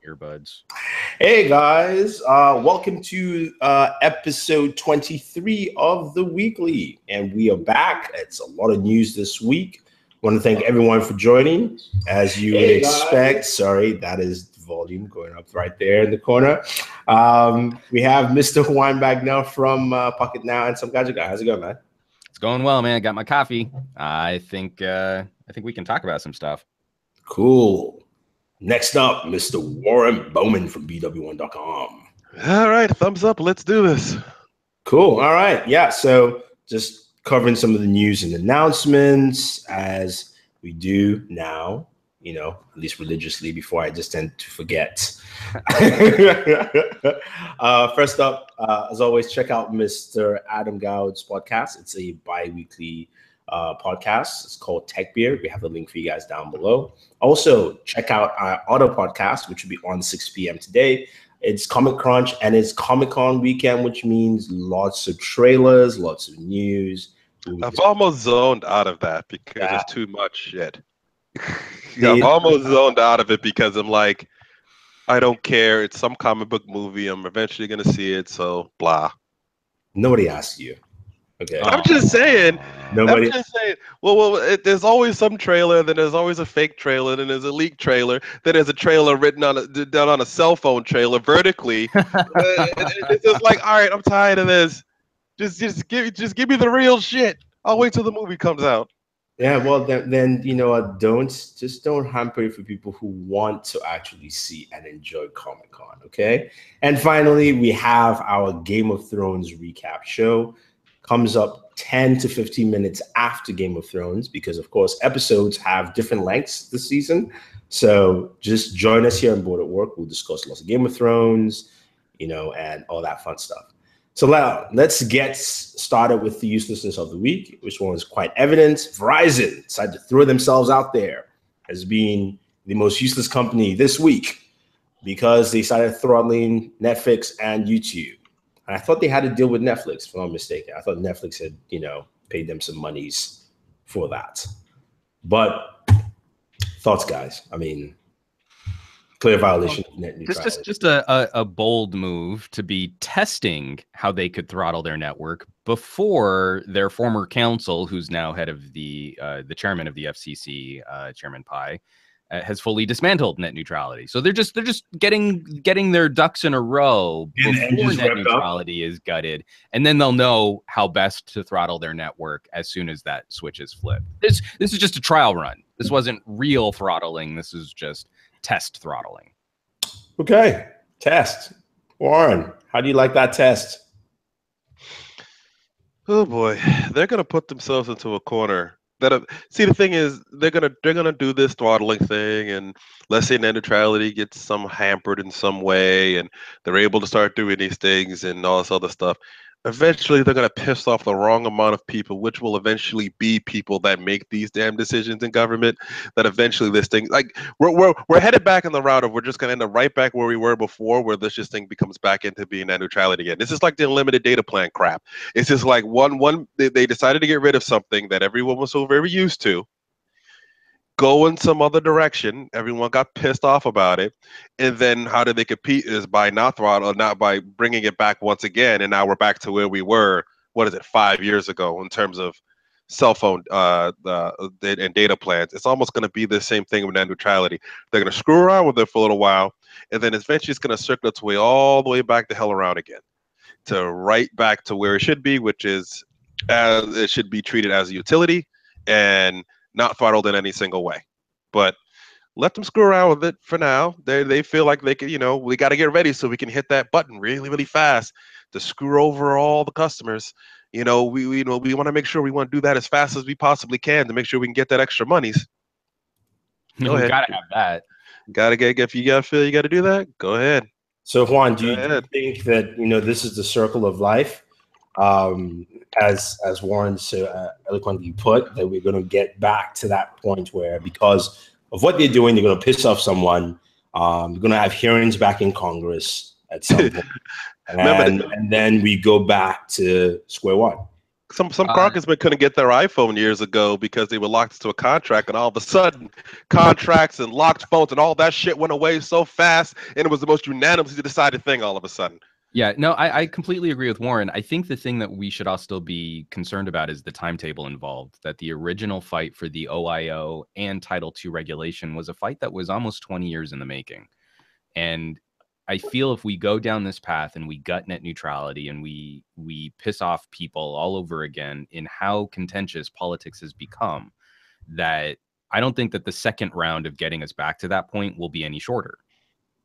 earbuds. Hey guys, welcome to episode 23 of the weekly, and we are back. It's a lot of news this week. Want to thank everyone for joining. As you would expect, sorry, that is the volume going up right there in the corner. We have Mr. Juan back now from Pocket Now and some Gadget Guy. How's it going, man? It's going well, man. I got my coffee. I think we can talk about some stuff. Cool. Next up, Mr. Warren Bowman from BW1.com. All right, thumbs up. Let's do this. Cool. All right. Yeah. So just covering some of the news and announcements as we do now, at least religiously before I just tend to forget. First up, as always, check out Mr. Adam Gowd's podcast. It's a bi-weekly podcast. It's called Tech Beer. We have the link for you guys down below. Also, check out our other podcast, which will be on 6 p.m. today. It's Comic Crunch, and it's Comic-Con weekend, which means lots of trailers, lots of news. I've almost zoned out of that because there's too much shit. I've almost zoned out of it because I'm like, I don't care. It's some comic book movie. I'm eventually going to see it, so blah. Nobody asked you. Okay. I'm just saying. Nobody. I'm just saying. Well, there's always some trailer. Then there's always a fake trailer. Then there's a leaked trailer. Then there's a trailer done on a cell phone trailer vertically. It's just like, all right, I'm tired of this. Just give me the real shit. I'll wait till the movie comes out. Yeah, well, then don't hamper it for people who want to actually see and enjoy Comic-Con. Okay. And finally, we have our Game of Thrones recap show. Comes up 10 to 15 minutes after Game of Thrones because, of course, episodes have different lengths this season. So just join us here on Board at Work. We'll discuss lots of Game of Thrones, and all that fun stuff. So now let's get started with the uselessness of the week, which one was quite evident. Verizon decided to throw themselves out there as being the most useless company this week because they started throttling Netflix and YouTube. And I thought they had to deal with Netflix, if I'm not mistaken. I thought Netflix had, paid them some monies for that. But thoughts, guys? I mean, clear violation of net neutrality. Just a bold move to be testing how they could throttle their network before their former counsel, who's now head of the chairman of the FCC, Chairman Pai, has fully dismantled net neutrality. So they're just getting their ducks in a row before net neutrality is gutted, and then they'll know how best to throttle their network as soon as that switch is flipped. This is just a trial run. This wasn't real throttling. This is just test throttling. Okay, test. Warren, how do you like that test? Oh boy, they're gonna put themselves into a corner. See, the thing is, they're gonna do this throttling thing, and let's say net neutrality gets hampered in some way, and they're able to start doing these things and all this other stuff. Eventually, they're gonna piss off the wrong amount of people, which will eventually be people that make these damn decisions in government. That eventually this thing, like we're headed back in the route of we're just gonna end up right back where we were before, where this thing becomes back into being net neutrality again. This is like the unlimited data plan crap. It's just like they decided to get rid of something that everyone was so very used to. Go in some other direction. Everyone got pissed off about it, and then how did they compete? Is by not by bringing it back once again, and now we're back to where we were. What is it, 5 years ago in terms of cell phone and data plans? It's almost going to be the same thing with net neutrality. They're going to screw around with it for a little while, and then eventually it's going to circle its way all the way back the hell around again, to right back to where it should be, which is it should be treated as a utility and not throttled in any single way. But let them screw around with it for now. They feel like they can, we got to get ready so we can hit that button really, really fast to screw over all the customers. We want to make sure we want to do that as fast as we possibly can to make sure we can get that extra monies. Go ahead. Gotta have that. If you feel you got to do that, go ahead. So Juan, do you think that, this is the circle of life? As Warren so eloquently put, that we're going to get back to that point where, because of what they're doing, they're going to piss off someone. They're going to have hearings back in Congress at some point, and then we go back to square one. Some congressmen couldn't get their iPhone years ago because they were locked into a contract, and all of a sudden, contracts and locked phones and all that shit went away so fast, and it was the most unanimously decided thing all of a sudden. Yeah, no, I completely agree with Warren. I think the thing that we should also be concerned about is the timetable involved. That the original fight for the OIO and Title II regulation was a fight that was almost 20 years in the making. And I feel if we go down this path and we gut net neutrality and we piss off people all over again in how contentious politics has become, that I don't think that the second round of getting us back to that point will be any shorter.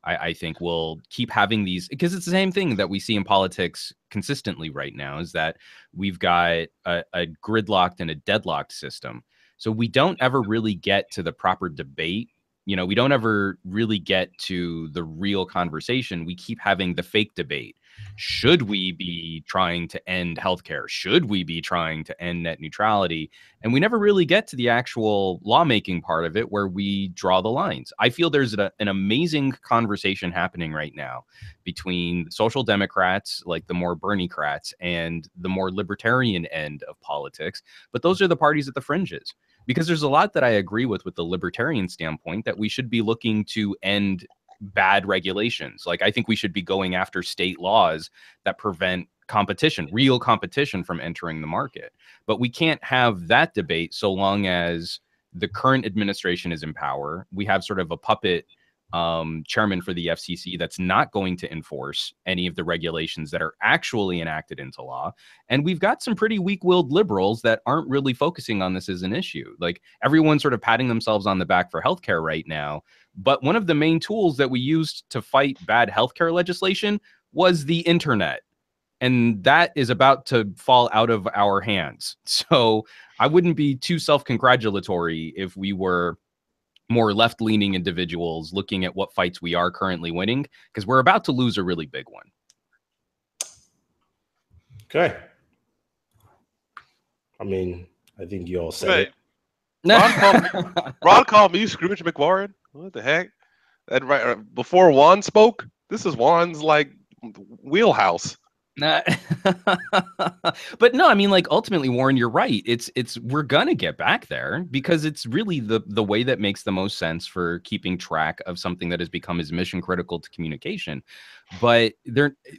I think we'll keep having these, because it's the same thing that we see in politics consistently right now, is that we've got a gridlocked and a deadlocked system. So we don't ever really get to the proper debate. You know, we don't ever really get to the real conversation. We keep having the fake debate. Should we be trying to end healthcare? Should we be trying to end net neutrality? And we never really get to the actual lawmaking part of it where we draw the lines. I feel there's an amazing conversation happening right now between social democrats, like the more Bernie-crats, and the more libertarian end of politics. But those are the parties at the fringes. Because there's a lot that I agree with the libertarian standpoint, that we should be looking to end bad regulations. Like, I think we should be going after state laws that prevent competition, real competition, from entering the market. But we can't have that debate so long as the current administration is in power. We have sort of a puppet chairman for the FCC that's not going to enforce any of the regulations that are actually enacted into law. And we've got some pretty weak-willed liberals that aren't really focusing on this as an issue. Like, everyone's sort of patting themselves on the back for healthcare right now. But one of the main tools that we used to fight bad healthcare legislation was the internet. And that is about to fall out of our hands. So I wouldn't be too self-congratulatory if we were more left-leaning individuals looking at what fights we are currently winning, because we're about to lose a really big one. Okay. I mean, I think you all said it. Ron called me Scrooge McWarren. What the heck? And right before Juan spoke, this is Juan's like wheelhouse. But no, I mean, like, ultimately, Warren, you're right. It's we're gonna get back there because it's really the way that makes the most sense for keeping track of something that has become as mission critical to communication. But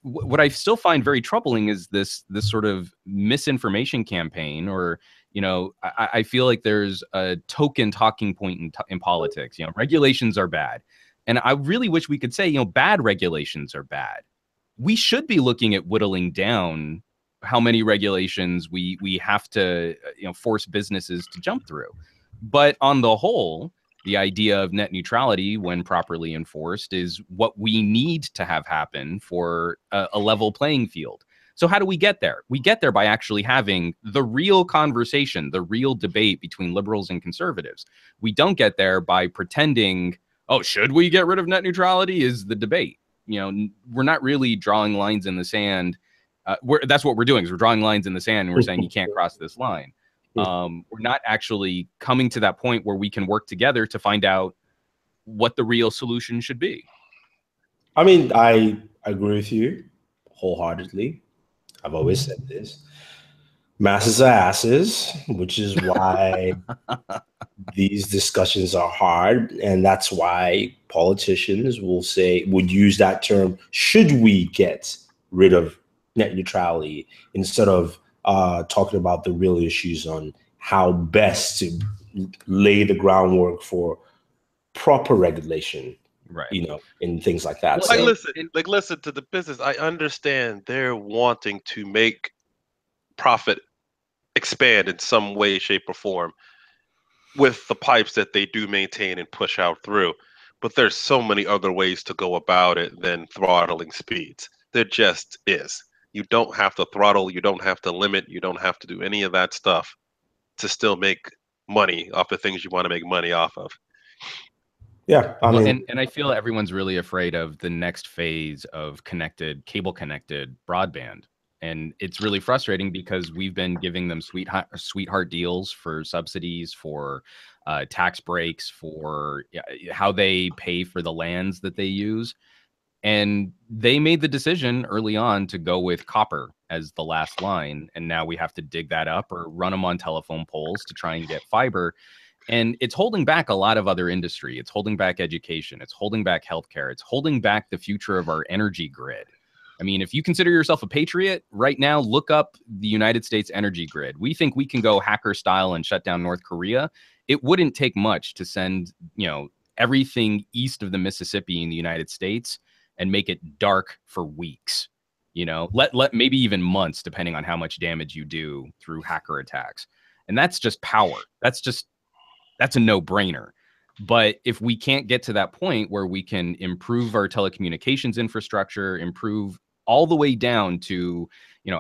what I still find very troubling is this sort of misinformation campaign, or, you know, I feel like there's a token talking point in politics. You know, regulations are bad, and I really wish we could say, you know, bad regulations are bad. We should be looking at whittling down how many regulations we have to, you know, force businesses to jump through. But on the whole, the idea of net neutrality, when properly enforced, is what we need to have happen for a level playing field. So how do we get there? We get there by actually having the real conversation, the real debate between liberals and conservatives. We don't get there by pretending, oh, should we get rid of net neutrality is the debate. You know, we're not really drawing lines in the sand. That's what we're doing, is we're drawing lines in the sand and we're saying you can't cross this line. We're not actually coming to that point where we can work together to find out what the real solution should be. I mean, I agree with you wholeheartedly. I've always said this. Masses are asses, which is why these discussions are hard. And that's why politicians would use that term, should we get rid of net neutrality, instead of talking about the real issues on how best to lay the groundwork for proper regulation, right? You know, and things like that. Well, listen to the business. I understand they're wanting to make profit expand in some way, shape, or form with the pipes that they do maintain and push out through. But there's so many other ways to go about it than throttling speeds. There just is. You don't have to throttle, you don't have to limit, you don't have to do any of that stuff to still make money off the things you want to make money off of. Yeah, I mean, and I feel everyone's really afraid of the next phase of cable connected broadband. And it's really frustrating because we've been giving them sweetheart deals for subsidies, for tax breaks, for how they pay for the lands that they use. And they made the decision early on to go with copper as the last line. And now we have to dig that up or run them on telephone poles to try and get fiber. And it's holding back a lot of other industry. It's holding back education. It's holding back healthcare. It's holding back the future of our energy grid. I mean, if you consider yourself a patriot right now, look up the United States energy grid. We think we can go hacker style and shut down North Korea. It wouldn't take much to send, everything east of the Mississippi in the United States and make it dark for weeks. Let maybe even months, depending on how much damage you do through hacker attacks. And that's just power. That's a no-brainer. But if we can't get to that point where we can improve our telecommunications infrastructure, improve all the way down to,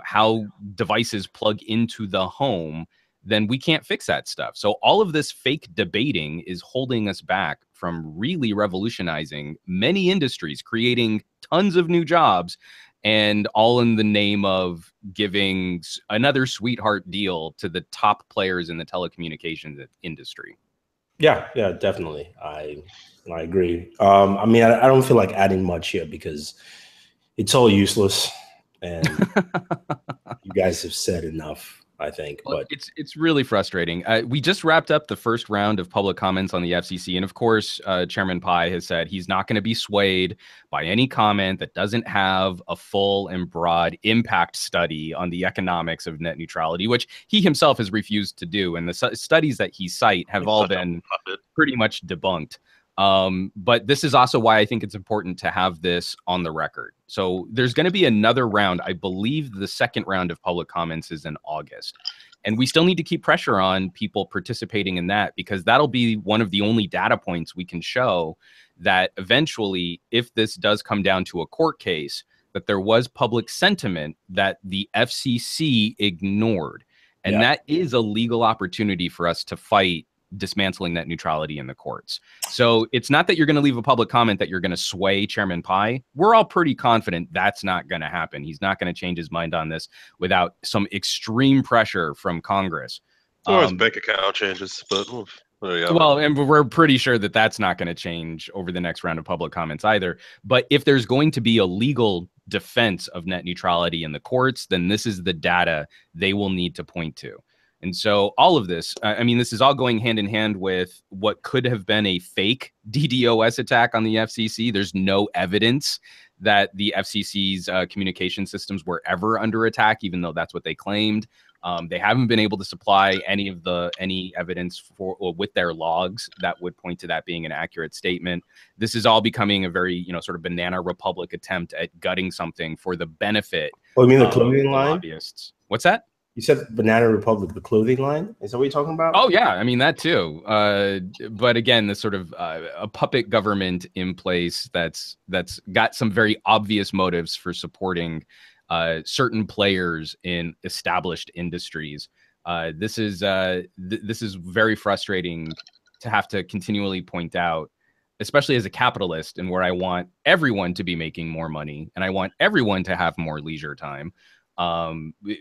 how devices plug into the home, then we can't fix that stuff. So all of this fake debating is holding us back from really revolutionizing many industries, creating tons of new jobs, and all in the name of giving another sweetheart deal to the top players in the telecommunications industry. Yeah, definitely. I agree. I mean, I don't feel like adding much here because it's all useless, and you guys have said enough, I think. Well, but it's really frustrating. We just wrapped up the first round of public comments on the FCC, and of course, Chairman Pai has said he's not going to be swayed by any comment that doesn't have a full and broad impact study on the economics of net neutrality, which he himself has refused to do. And the studies that he cite have all been pretty much debunked. But this is also why I think it's important to have this on the record. So there's going to be another round. I believe the second round of public comments is in August. And we still need to keep pressure on people participating in that, because that'll be one of the only data points we can show that eventually, if this does come down to a court case, that there was public sentiment that the FCC ignored. And that is a legal opportunity for us to fight dismantling net neutrality in the courts. So it's not that you're going to leave a public comment that you're going to sway Chairman Pai. We're all pretty confident that's not going to happen. He's not going to change his mind on this without some extreme pressure from Congress. Or his bank account changes, but well, and we're pretty sure that that's not going to change over the next round of public comments either. But if there's going to be a legal defense of net neutrality in the courts, then this is the data they will need to point to. And so all of this, I mean, this is all going hand in hand with what could have been a fake DDoS attack on the FCC. There's no evidence that the FCC's communication systems were ever under attack, even though that's what they claimed. They haven't been able to supply any evidence with their logs that would point to that being an accurate statement. This is all becoming a very, sort of banana republic attempt at gutting something for the benefit you mean the clothing line? Lobbyists. What's that? You said Banana Republic, the clothing line? Is that what you're talking about? Oh, yeah. I mean, that too. But again, this sort of a puppet government in place that's got some very obvious motives for supporting certain players in established industries. This is very frustrating to have to continually point out, especially as a capitalist, and where I want everyone to be making more money and I want everyone to have more leisure time.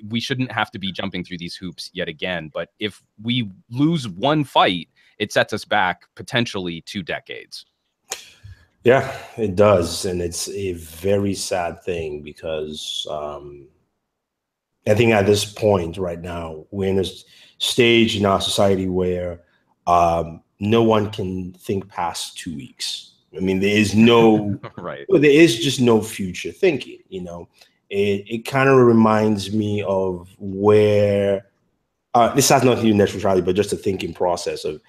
We shouldn't have to be jumping through these hoops yet again. But if we lose one fight, it sets us back potentially 2 decades. Yeah, it does. And it's a very sad thing because I think at this point right now, we're in a stage in our society where no one can think past 2 weeks. I mean, there is no, right. There is just no future thinking, It kind of reminds me of where this has nothing to do with net neutrality, but just a thinking process of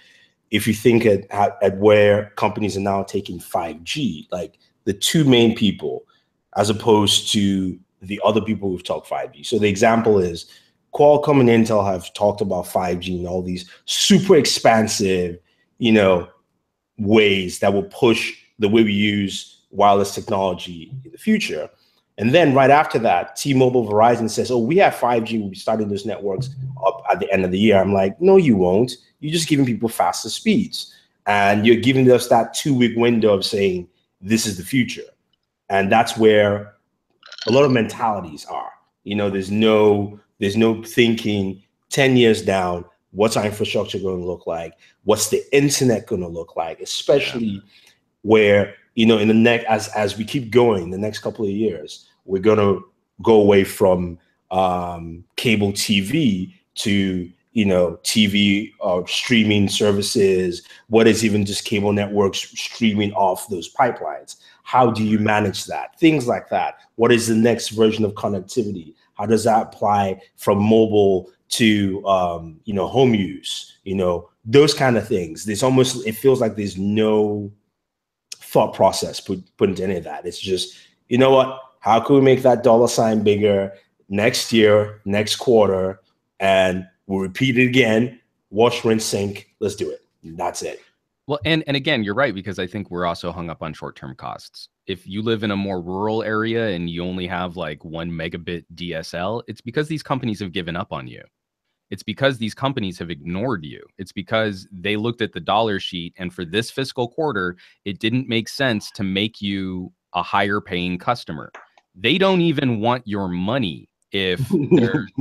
if you think at where companies are now taking 5G, like the two main people, as opposed to the other people who've talked 5G. So the example is Qualcomm and Intel have talked about 5G and all these super expansive, ways that will push the way we use wireless technology in the future. And then right after that, T-Mobile, Verizon says, oh, we have 5G. We'll be starting those networks up at the end of the year. I'm like, no, you won't. You're just giving people faster speeds. And you're giving us that 2-week window of saying, this is the future. And that's where a lot of mentalities are. There's no thinking 10 years down, what's our infrastructure going to look like? What's the internet going to look like? Especially where you know, in the next, as we keep going, the next couple of years, we're gonna go away from cable TV to, you know, TV streaming services. What is even just cable networks streaming off those pipelines? How do you manage that? Things like that. What is the next version of connectivity? How does that apply from mobile to you know, home use? You know, those kind of things. There's almost, it feels like there's no thought process put into any of that. It's just, you know what? How can we make that dollar sign bigger next year, next quarter, and we'll repeat it again. Wash, rinse, sink. Let's do it. That's it. Well, and again, you're right, because I think we're also hung up on short-term costs. If you live in a more rural area and you only have like 1 megabit DSL, it's because these companies have given up on you. It's because these companies have ignored you. It's because they looked at the dollar sheet, and for this fiscal quarter, it didn't make sense to make you a higher paying customer. They don't even want your money if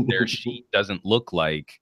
their sheet doesn't look like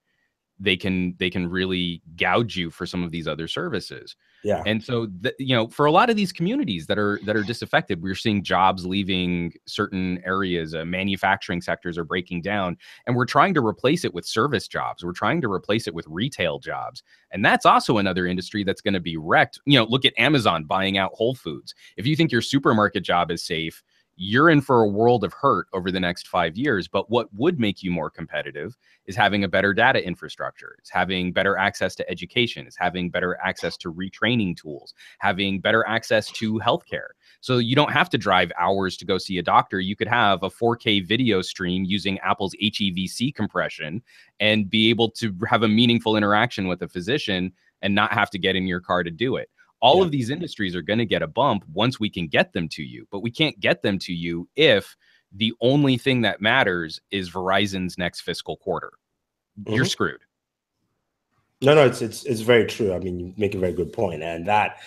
they can really gouge you for some of these other services. Yeah. And so, you know, for a lot of these communities that are disaffected, we're seeing jobs leaving certain areas. Manufacturing sectors are breaking down, and we're trying to replace it with service jobs. We're trying to replace it with retail jobs, and that's also another industry that's going to be wrecked. You know, look at Amazon buying out Whole Foods. If you think your supermarket job is safe, you're in for a world of hurt over the next 5 years. But what would make you more competitive is having a better data infrastructure. It's having better access to education. It's having better access to retraining tools, having better access to healthcare. So you don't have to drive hours to go see a doctor. You could have a 4K video stream using Apple's HEVC compression and be able to have a meaningful interaction with a physician and not have to get in your car to do it. All of these industries are going to get a bump once we can get them to you, but we can't get them to you if the only thing that matters is Verizon's next fiscal quarter. You're screwed. No, it's very true. I mean, you make a very good point, and that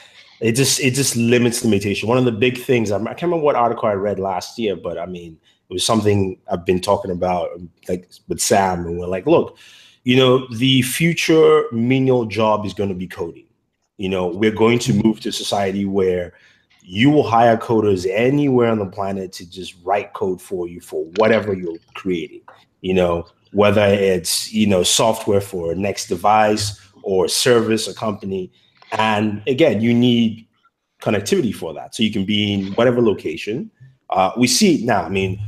it just limits limitation. One of the big things, I can't remember what article I read last year, but I mean, it was something I've been talking about like with Sam, and we're like, look, you know, the future menial job is going to be coding. You know, we're going to move to a society where you will hire coders anywhere on the planet to just write code for you for whatever you're creating, you know, whether it's, you know, software for a next device or service or company. And again, you need connectivity for that. So you can be in whatever location. We see it now. I mean,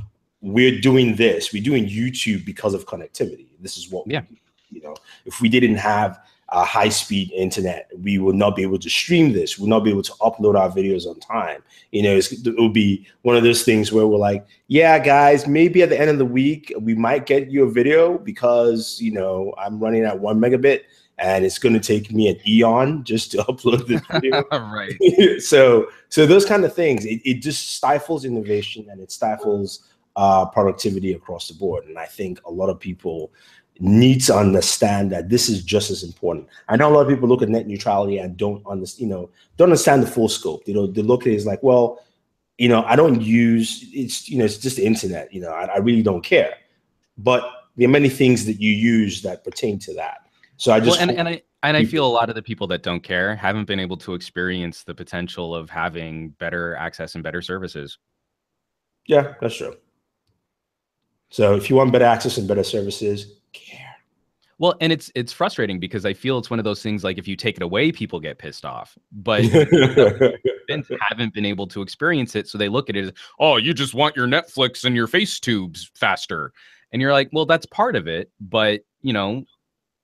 we're doing this. We're doing YouTube because of connectivity. This is what we do. You know, if we didn't have high-speed internet, we will not be able to stream this. We'll not be able to upload our videos on time. You know, it will be one of those things where we're like, yeah, guys, maybe at the end of the week, we might get you a video because, you know, I'm running at 1 megabit and it's going to take me an eon just to upload this video. Right. So those kind of things, it just stifles innovation and it stifles productivity across the board. And I think a lot of people need to understand that this is just as important. I know a lot of people look at net neutrality and don't understand the full scope. You know, they look at it as like, well, you know, I don't use it's, you know, it's just the internet. You know, I really don't care. But there are many things that you use that pertain to that. So I just I feel a lot of the people that don't care haven't been able to experience the potential of having better access and better services. Yeah, that's true. So if you want better access and better services, care. Well, and it's frustrating because I feel it's one of those things like if you take it away, people get pissed off. But haven't been able to experience it, so they look at it as, oh, you just want your Netflix and your FaceTubes faster, and you're like, well, that's part of it, but you know,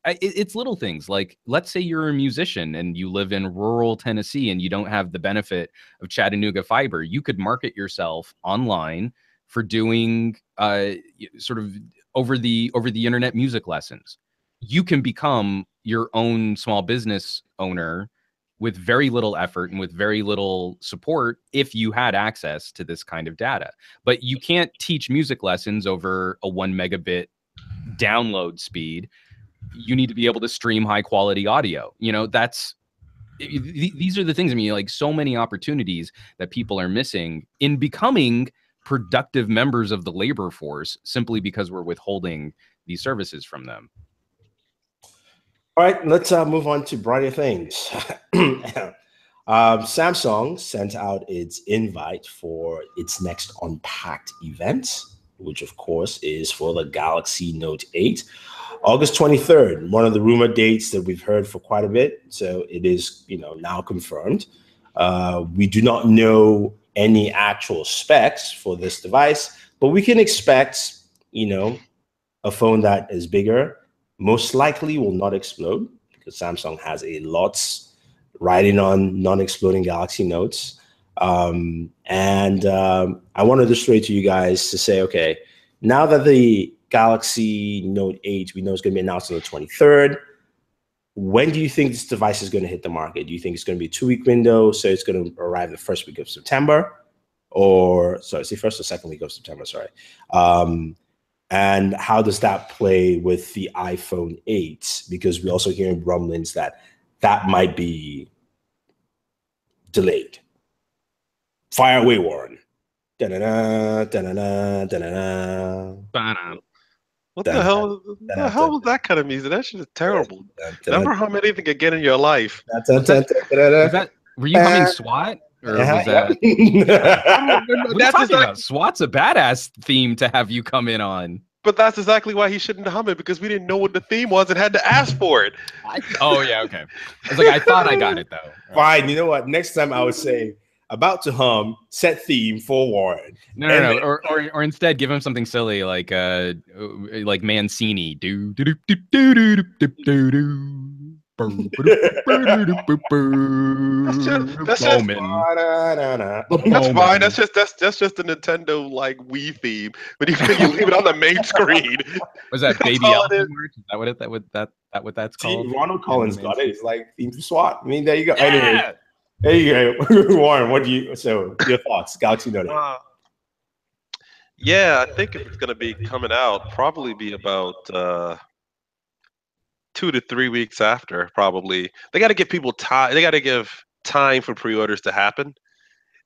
it's little things like, let's say you're a musician and you live in rural Tennessee and you don't have the benefit of Chattanooga fiber. You could market yourself online for doing sort of over the internet music lessons. You can become your own small business owner with very little effort and with very little support if you had access to this kind of data. But you can't teach music lessons over a 1 megabit download speed. You need to be able to stream high quality audio. You know, these are the things. I mean, like, so many opportunities that people are missing in becoming productive members of the labor force simply because we're withholding these services from them. All right, let's move on to brighter things. Samsung sent out its invite for its next Unpacked event, which of course is for the Galaxy Note 8. August 23rd, one of the rumored dates that we've heard for quite a bit. So it is, now confirmed. We do not know any actual specs for this device, but we can expect, a phone that is bigger, most likely will not explode because Samsung has a lot riding on non-exploding Galaxy Notes. I wanted to straight to you guys to say, okay, now that the Galaxy Note 8, we know it's going to be announced on the 23rd. When do you think this device is going to hit the market? Do you think it's going to be a 2-week window? So it's going to arrive the first week of September, or sorry, it's the first or second week of September, sorry. And how does that play with the iPhone 8? Because we're also hearing rumblings that might be delayed. Fire away, Warren. Da-na-na, da-na-na, da-na-na. What the hell? The hell was that kind of music? That shit is terrible. Never hum anything again in your life. Were you humming SWAT? Or was that? That's about SWAT's a badass theme to have you come in on. But that's exactly why he shouldn't hum it, because we didn't know what the theme was and had to ask for it. Oh yeah, okay. I was like, I thought I got it though. Fine, you know what? Next time I would say, about to hum, set theme for Warren. No. Or instead give him something silly like Mancini. Do do do do do do do do do. That's fine. That's just the Nintendo like Wii theme. But you leave it on the main screen. Was that Baby Elephant? Is that what that's called? See, Ronald Collins got it. It's like theme for SWAT. I mean, there you go. Yeah. Anyway, there you go. Warren, your thoughts? Galaxy Note 8. Yeah, I think if it's going to be coming out, probably be about 2 to 3 weeks after. Probably they got to give people time. They got to give time for pre-orders to happen,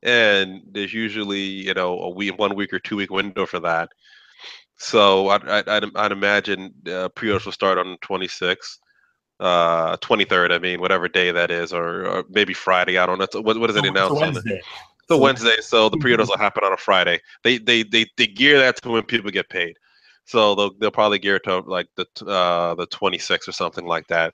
and there's usually a 1 week or 2 week window for that. So I'd imagine pre-orders will start on the 26th. 23rd, I mean, whatever day that is, or maybe Friday. I don't know. What is it announced on? It's a Wednesday, so the pre-orders will happen on a Friday. They gear that to when people get paid, so they'll probably gear it to like the 26th or something like that.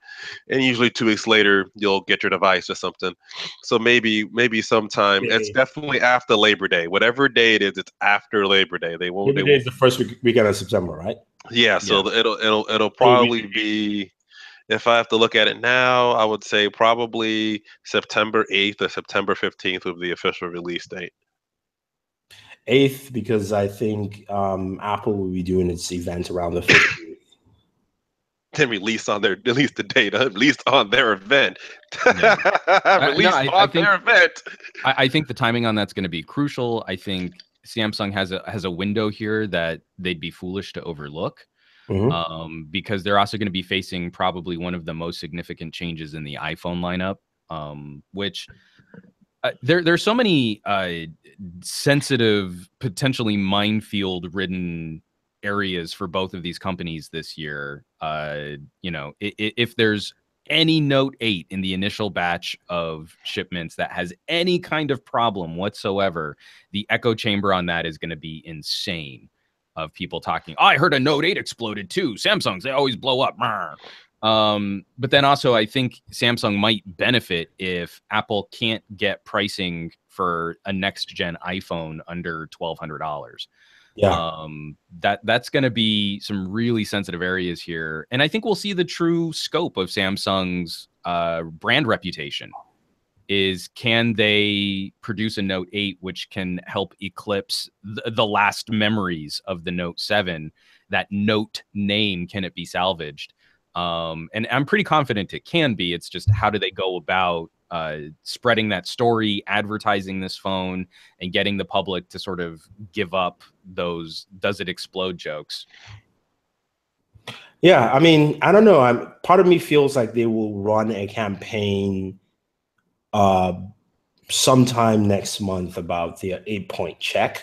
And usually 2 weeks later, you'll get your device or something. So maybe sometime. It's definitely after Labor Day. Whatever day it is, it's after Labor Day. They won't. Labor Day is the first weekend of September, right? Yeah. So it'll probably be. If I have to look at it now, I would say probably September 8th or September 15th would be the official release date. 8th, because I think Apple will be doing its event around the 15th. Then release the date, released on their event. Yeah. Their event. I think the timing on that's going to be crucial. I think Samsung has a window here that they'd be foolish to overlook. Mm-hmm. Because they're also going to be facing probably one of the most significant changes in the iPhone lineup, which there's so many sensitive, potentially minefield-ridden areas for both of these companies this year. If there's any Note 8 in the initial batch of shipments that has any kind of problem whatsoever, the echo chamber on that is going to be insane. Of people talking, I heard a Note 8 exploded too. Samsungs, they always blow up. But then also, I think Samsung might benefit if Apple can't get pricing for a next-gen iPhone under $1,200. Yeah, that's going to be some really sensitive areas here, and I think we'll see the true scope of Samsung's brand reputation. Can they produce a Note 8 which can help eclipse the last memories of the Note 7? That Note name, can it be salvaged? And I'm pretty confident it can be. It's just, how do they go about spreading that story, advertising this phone, and getting the public to sort of give up those "does it explode" jokes? Yeah, I mean, I don't know. Part of me feels like they will run a campaign sometime next month about the 8-point check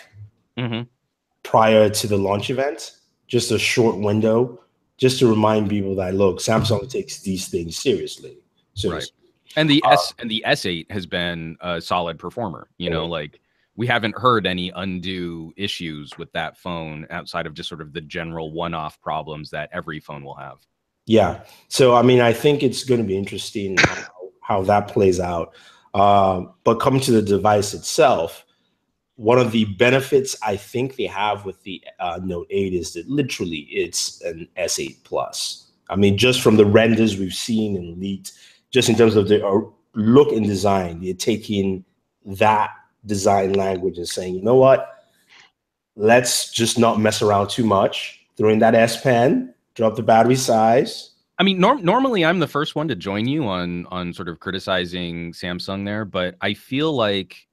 prior to the launch event. Just a short window, just to remind people that, look, Samsung takes these things seriously. So, right. And the S8 has been a solid performer. You know, like we haven't heard any undue issues with that phone outside of just sort of the general one-off problems that every phone will have. Yeah. So, I mean, I think it's going to be interesting how that plays out. But coming to the device itself, one of the benefits I think they have with the Note 8 is that literally it's an S8 Plus. I mean, just from the renders we've seen and leaked, just in terms of the look and design, they're taking that design language and saying, you know what, let's just not mess around too much. Throw in that S Pen, drop the battery size. I mean, normally I'm the first one to join you on sort of criticizing Samsung there, but I feel like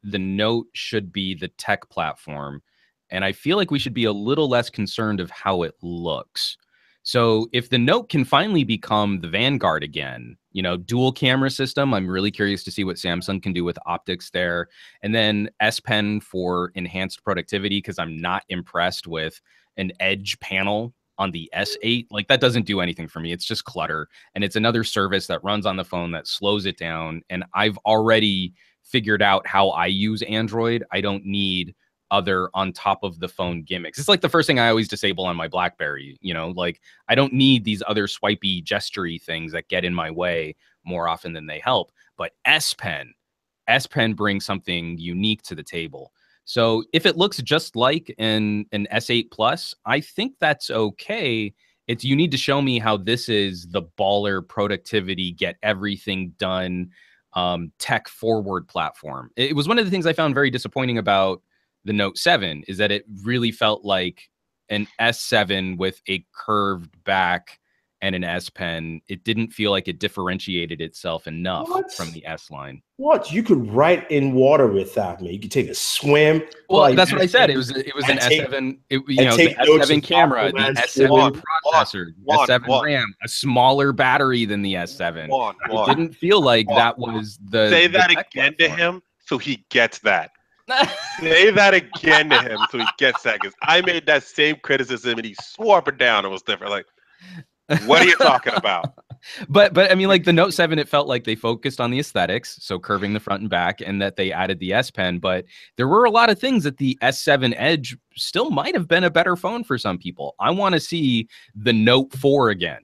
the Note should be the tech platform, and I feel like we should be a little less concerned of how it looks. So if the Note can finally become the vanguard again, you know, dual camera system, I'm really curious to see what Samsung can do with optics there. And then S Pen for enhanced productivity, because I'm not impressed with an edge panel on the S8. Like, that doesn't do anything for me. It's just clutter. And it's another service that runs on the phone that slows it down. And I've already figured out how I use Android. I don't need other on top of the phone gimmicks. It's like the first thing I always disable on my BlackBerry, you know, like I don't need these other swipey gestury things that get in my way more often than they help. But S Pen brings something unique to the table. So if it looks just like an S8 Plus, I think that's okay. It's, you need to show me how this is the baller productivity, get everything done, tech forward platform. It was one of the things I found very disappointing about the Note 7 is that it really felt like an S7 with a curved back and an S Pen. It didn't feel like it differentiated itself enough from the S line. What? You could write in water with that, man. You could take a swim. Well, that's what I said. It was an S7. You know, the S7 camera, the S7 processor, S7 RAM, a smaller battery than the S7. It didn't feel like that was the. Say that again to him, so he gets that. Say that again to him, so he gets that. Because I made that same criticism, and he swore up and down it was different. Like, what are you talking about? But I mean, like the Note 7, it felt like they focused on the aesthetics, so curving the front and back, and that they added the S Pen. But there were a lot of things that the S7 Edge still might have been a better phone for some people. I want to see the Note 4 again,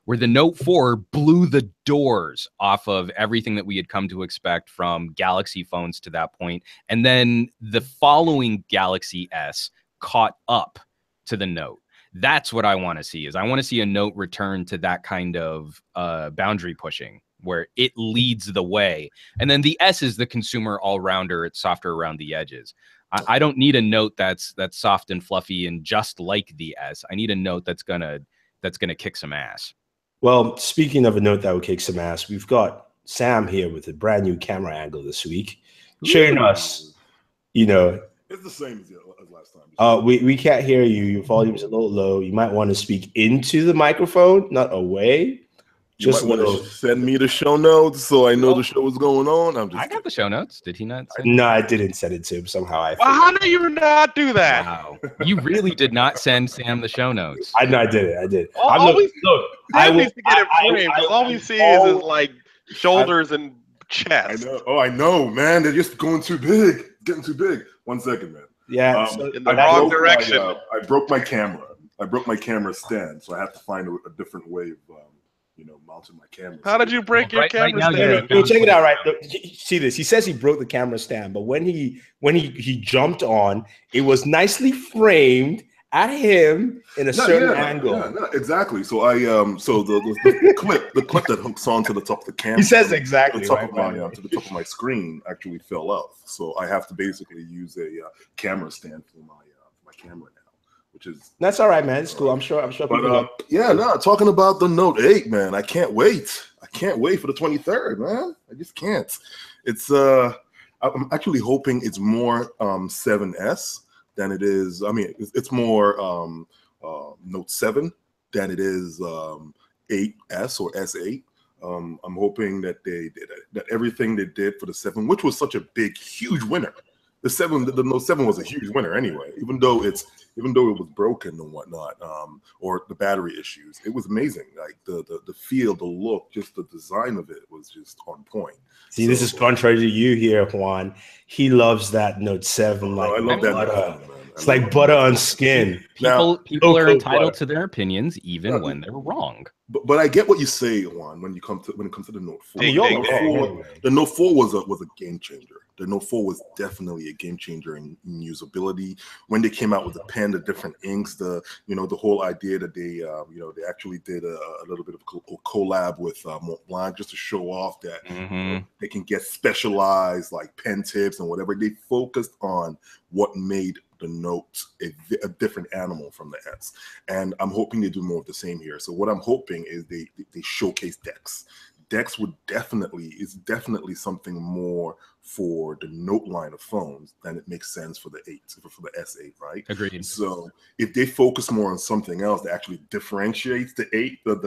where the Note 4 blew the doors off of everything that we had come to expect from Galaxy phones to that point. And then the following Galaxy S caught up to the Note. That's what I want to see. Is I want to see a Note return to that kind of boundary pushing where it leads the way. And then the S is the consumer all-rounder. It's softer around the edges. I don't need a Note that's soft and fluffy and just like the S. I need a Note that's gonna kick some ass. Well, speaking of a Note that would kick some ass, we've got Sam here with a brand new camera angle this week, showing us, you know. It's the same as last time. We can't hear you. Your volume's a little low. You might want to speak into the microphone, not away. You might want to send me the show notes so I know the show is going on. I got the show notes. Did he not? No, I didn't send it to him. Somehow how do you not do that? Wow, you really did not send Sam the show notes. I did. I did. Sam needs to get it framed. All we see is like shoulders and chest. I know. Oh, I know, man. They're just going too big. Getting too big. 1 second, man. Yeah, in the wrong direction. I broke my camera. I broke my camera stand, so I have to find a different way of, mounting my camera. How did you break your camera stand? Check it out, right? See this. He says he broke the camera stand, but when he jumped on, it was nicely framed at him in a certain angle. Yeah, exactly. So I the clip that hooks onto the top of the camera. He says exactly. To the top of my screen actually fell off. So I have to basically use a camera stand for my camera now, which is that's all right, man. It's cool. I'm sure. But talking about the Note 8, man, I can't wait. I can't wait for the 23rd, man. I just can't. It's I'm actually hoping it's more 7S. Than it is. I mean, it's more Note 7 than it is 8S or S8. I'm hoping that that everything they did for the 7, which was such a big, huge winner, the Note 7 was a huge winner anyway, even though it was broken and whatnot, or the battery issues. It was amazing. Like the feel, the look, just the design of it was just on point. See, this is contrary to you here, Juan. He loves that Note 7 like I love that butter. Note 7, man. It's like butter on skin. People are entitled to their opinions, even when they're wrong. But I get what you say, Juan, when it comes to the Note 4. The Note 4 was a game changer. The Note 4 was definitely a game changer in usability. When they came out with the pen, the different inks, the whole idea that they they actually did a little bit of a collab with Mont Blanc just to show off that they can get specialized like pen tips and whatever. They focused on what made the Note a different animal from the S, and I'm hoping they do more of the same here. So what I'm hoping is they showcase DeX. DeX is definitely something more for the Note line of phones than it makes sense for the S8, right? Agreed. So if they focus more on something else that actually differentiates the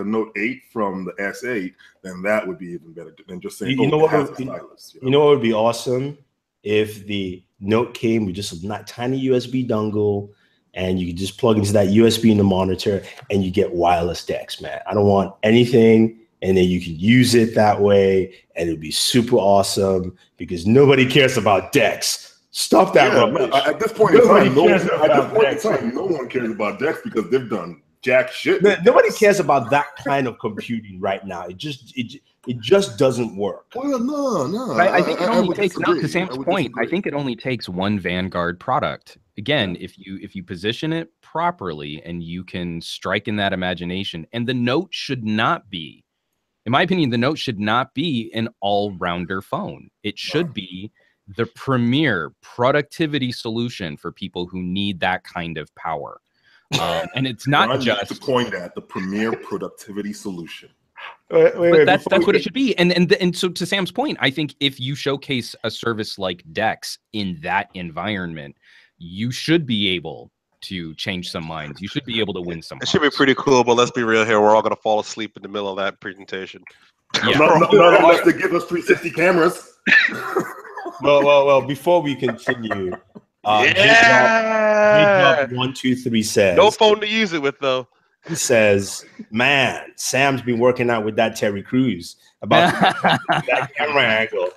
Note 8 from the S8, then that would be even better than just saying, you know what would be awesome if the Note came with just a tiny USB dongle, and you can just plug into that USB in the monitor, and you get wireless DeX, man. I don't want anything. And then you can use it that way, and it'd be super awesome because nobody cares about DeX. Stop that rubbish. At this point in time, no one cares about DeX because they've done jack shit. Nobody cares about that kind of computing right now. It just doesn't work. Well, no. I think it only takes, to Sam's point, I think it only takes one Vanguard product. Again, if you position it properly and you can strike in that imagination, and the Note should not be, in my opinion, the Note should not be an all-rounder phone. It should be the premier productivity solution for people who need that kind of power. And it's not just to coin that, the premier productivity solution. But that's what it should be. And so to Sam's point, I think if you showcase a service like DeX in that environment, you should be able to change some minds. You should be able to win some. It should be pretty cool, but let's be real here. We're all going to fall asleep in the middle of that presentation. Yeah. Not unless they give us 360 cameras. Well, before we continue, J-Job123 says, no phone to use it with, though. He says, man, Sam's been working out with that Terry Crews about that camera angle.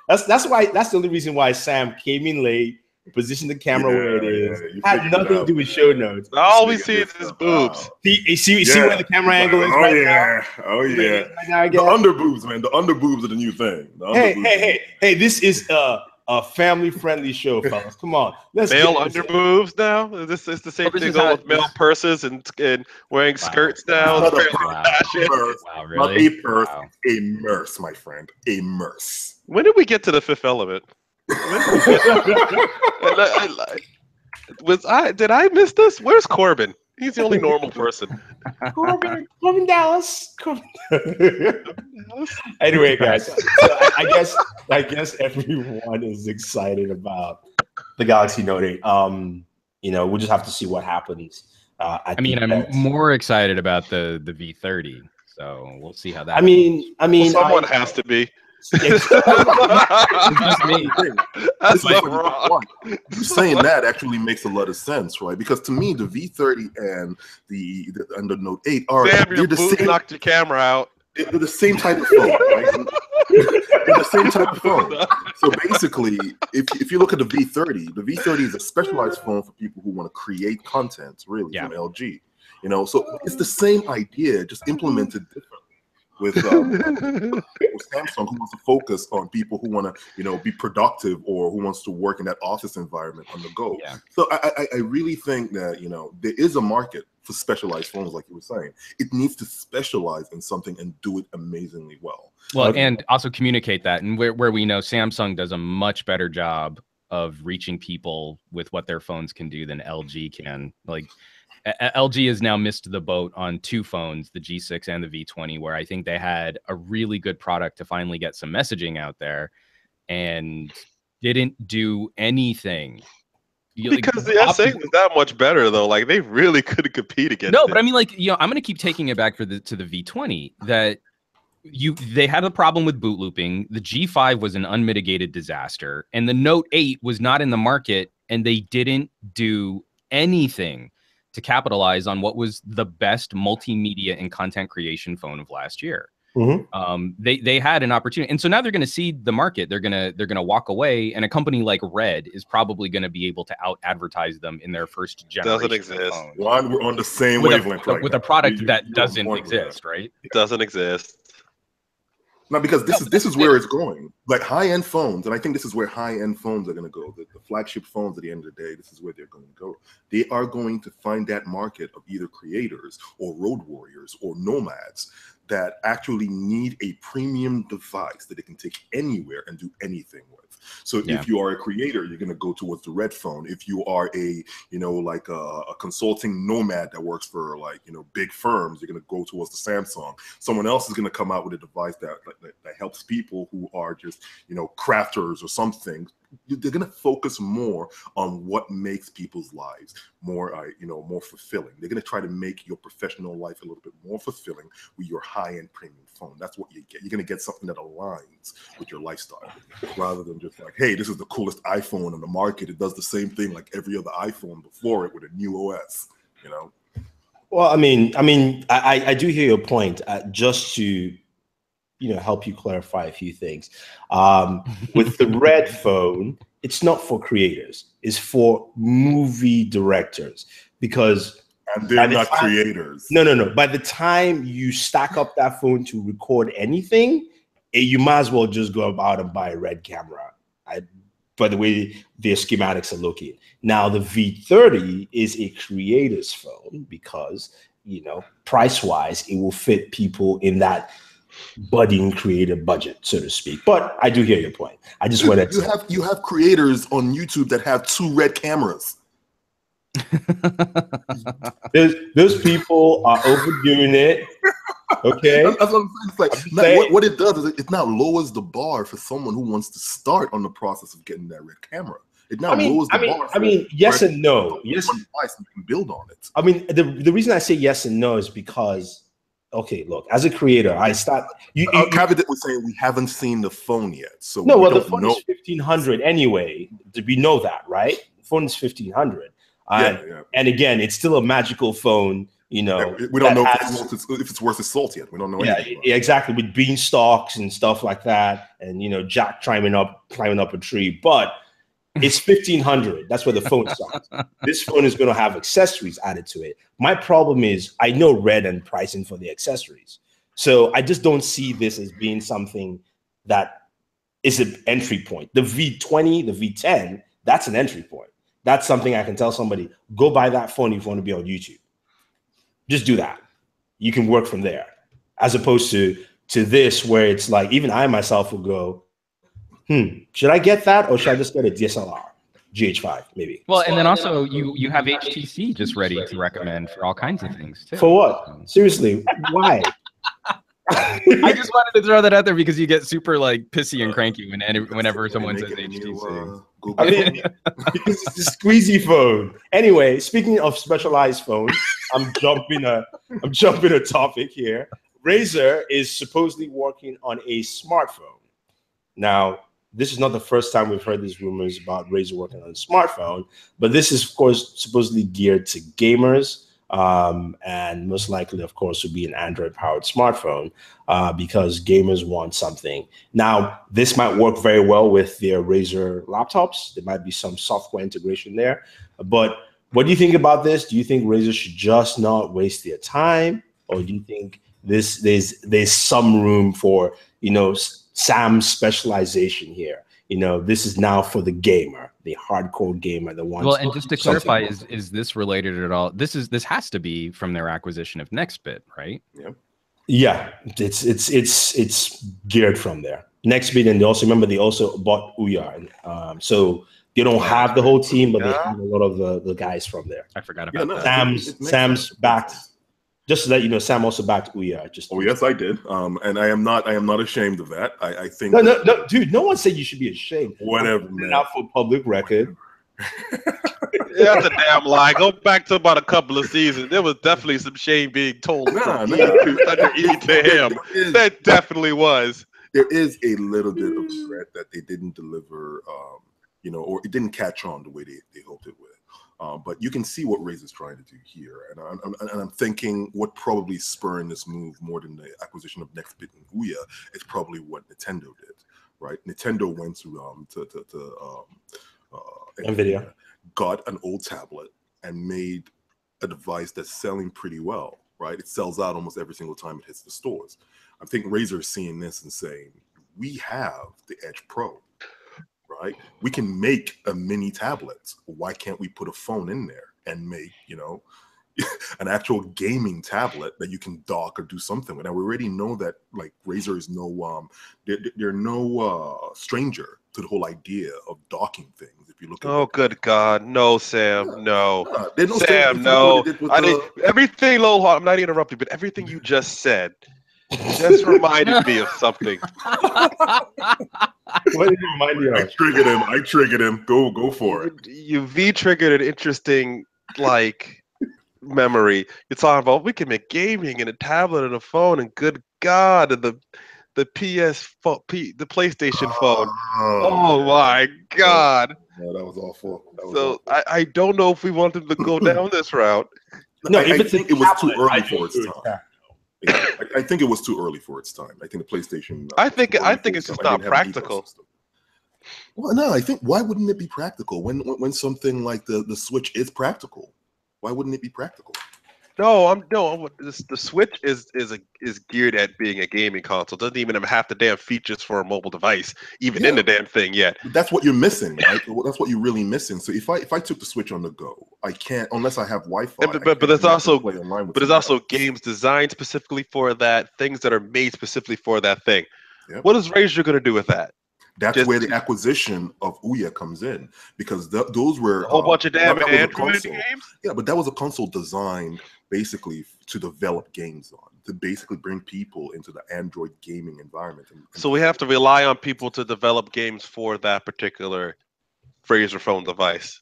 That's the only reason why Sam came in late, positioned the camera where it is. Had nothing to do with show notes. All we see is his boobs. See where the camera angle is now? Oh, yeah. The under boobs, man. The under boobs are the new thing. Hey, this is a family-friendly show, fellas. Come on. Male under boobs now? Is this the same thing with male purses and wearing skirts now? Not really? A purse, a merce, my friend. A merce. When did we get to the fifth element? Did I miss this? Where's Corbin? He's the only normal person. Corbin Dallas. Anyway, guys, so I guess everyone is excited about the Galaxy Note 8. We'll just have to see what happens. I'm more excited about the V30, so we'll see how that. Someone has to be. It's just me. That's wrong. Saying that actually makes a lot of sense, right? Because to me, the V30 and the Note 8 are the same. Knocked your camera out. They're the same type of phone, right? They're the same type of phone. So basically, if you look at the V30 is a specialized phone for people who want to create content, really, from LG. So it's the same idea, just implemented differently. With Samsung, who wants to focus on people who want to, be productive or who wants to work in that office environment on the go. Yeah. So I really think that, there is a market for specialized phones, like you were saying. It needs to specialize in something and do it amazingly well. Well, and also communicate that. And where we know Samsung does a much better job of reaching people with what their phones can do than LG can. Like, LG has now missed the boat on two phones, the G6 and the V20, where I think they had a really good product to finally get some messaging out there and didn't do anything. Because the S8 was that much better, though. Like, they really couldn't compete against it. But I mean, I'm going to keep taking it back to the V20, that they had a problem with boot looping. The G5 was an unmitigated disaster, and the Note 8 was not in the market, and they didn't do anything to capitalize on what was the best multimedia and content creation phone of last year. They had an opportunity, and so now they're going to seed the market. They're gonna walk away, and a company like Red is probably going to be able to out advertise them in their first generation. Doesn't exist. One, we're on the same wavelength with a product that doesn't exist, right? It doesn't exist. No, because this is where it's going. Like high-end phones, and I think this is where high-end phones are going to go. The flagship phones at the end of the day, this is where they're going to go. They are going to find that market of either creators or road warriors or nomads that actually need a premium device that they can take anywhere and do anything with. So if you are a creator, you're going to go towards the Red phone. If you are a, like a consulting nomad that works for like, big firms, you're going to go towards the Samsung. Someone else is going to come out with a device that helps people who are just, crafters or something. They're going to focus more on what makes people's lives more, more fulfilling. They're going to try to make your professional life a little bit more fulfilling with your high-end premium phone. That's what you get. You're going to get something that aligns with your lifestyle, rather than just like, hey, this is the coolest iPhone on the market. It does the same thing like every other iPhone before it with a new OS. Well, I mean, I do hear your point. Just to help you clarify a few things. With the Red phone, it's not for creators. It's for movie directors, because and they're not creators. No. By the time you stack up that phone to record anything, you might as well just go out and buy a Red camera. By the way their schematics are looking. Now, the V30 is a creator's phone because, price-wise, it will fit people in that budding creator budget, so to speak. But I do hear your point. I just want to you have creators on YouTube that have 2 Red cameras. those people are overdoing it. Okay, that's what I'm saying. It's like what it does is it now lowers the bar for someone who wants to start on the process of getting that Red camera. It now lowers the bar. Yes and no. Yes, one device and you can build on it. I mean, the reason I say yes and no is because, okay, look, as a creator, I start. Caveat was saying we haven't seen the phone yet, so no. Well, the phone is $1,500 anyway. We know that, right? The phone is $1,500. And again, it's still a magical phone. We don't know if it's worth its salt yet. We don't know anything. Yeah, exactly. With beanstalks and stuff like that, and Jack climbing up a tree, but it's $1,500. That's where the phone starts. This phone is going to have accessories added to it. My problem is I know Red and pricing for the accessories, so I just don't see this as being something that is an entry point. The V20, the V10, that's an entry point. That's something I can tell somebody, go buy that phone if you want to be on YouTube. Just do that. You can work from there. As opposed to this, where it's like, even I myself will go, should I get that, or should I just get a DSLR, GH5 maybe? Well, and then also you have HTC just ready to recommend for all kinds of things too. For what? Seriously, why? I just wanted to throw that out there because you get super like pissy and cranky whenever someone says HTC. Because it's a squeezy phone. Anyway, speaking of specialized phones, I'm jumping a topic here. Razer is supposedly working on a smartphone. Now, this is not the first time we've heard these rumors about Razer working on a smartphone, but this is, of course, supposedly geared to gamers. And most likely, of course, would be an Android-powered smartphone because gamers want something. Now, this might work very well with their Razer laptops. There might be some software integration there. But what do you think about this? Do you think Razer should just not waste their time, or do you think there's some room for Sam's specialization here? This is now for the gamer, the hardcore gamer, the one. Well, and just to clarify, is this related at all? This has to be from their acquisition of Nextbit, right? Yeah, it's geared from there. Nextbit, and they also bought Ouya, so they don't have the whole team, but they have a lot of the guys from there. I forgot about that. Sam's backed. Just to let you know, Sam also backed Ouya. Yes, I did. And I am not ashamed of that. I think no, dude. No one said you should be ashamed. Whatever, man. Not for public record. That's a damn lie. Go back to about a couple of seasons. There was definitely some shame being told from under E to him. That definitely was. There is a little bit of regret that they didn't deliver, or it didn't catch on the way they hoped it would. But you can see what Razer's trying to do here, and I'm thinking what probably spurring this move more than the acquisition of Nextbit and Ouya is probably what Nintendo did, right? Nintendo went to NVIDIA, got an old tablet and made a device that's selling pretty well, right? It sells out almost every single time it hits the stores. I think Razer is seeing this and saying, we have the Edge Pro, right? We can make a mini tablet. Why can't we put a phone in there and make, an actual gaming tablet that you can dock or do something with? And we already know that like Razer is they're no stranger to the whole idea of docking things. If you look at good God, no, Sam, no, Sam, no. Everything, Lowell, I'm not interrupting, but everything you just said just reminded me of something. What did it remind you of? I triggered him. Go for it. You V-triggered an interesting memory. You're talking about we can make gaming and a tablet and a phone, and good God, and the PlayStation phone. Oh my God. No, that was awful. I don't know if we want them to go down this route. No, I think it was too early for its time. I think it was too early for its time. I think the PlayStation. I think it's just not practical. Well, no, I think why wouldn't it be practical when something like the Switch is practical? Why wouldn't it be practical? The Switch is geared at being a gaming console. Doesn't even have the damn features for a mobile device, even in the damn thing yet. That's what you're missing, right? That's what you're really missing. So if I took the Switch on the go, I can't unless I have Wi-Fi. But there's also games designed specifically for that, things that are made specifically for that thing. Yep. What is Razer going to do with that? That's where the acquisition of Ouya comes in, because those were a whole bunch of damn Android games. Yeah, but that was a console designed basically to develop games on, to basically bring people into the Android gaming environment. So we have to rely on people to develop games for that particular Razer phone device.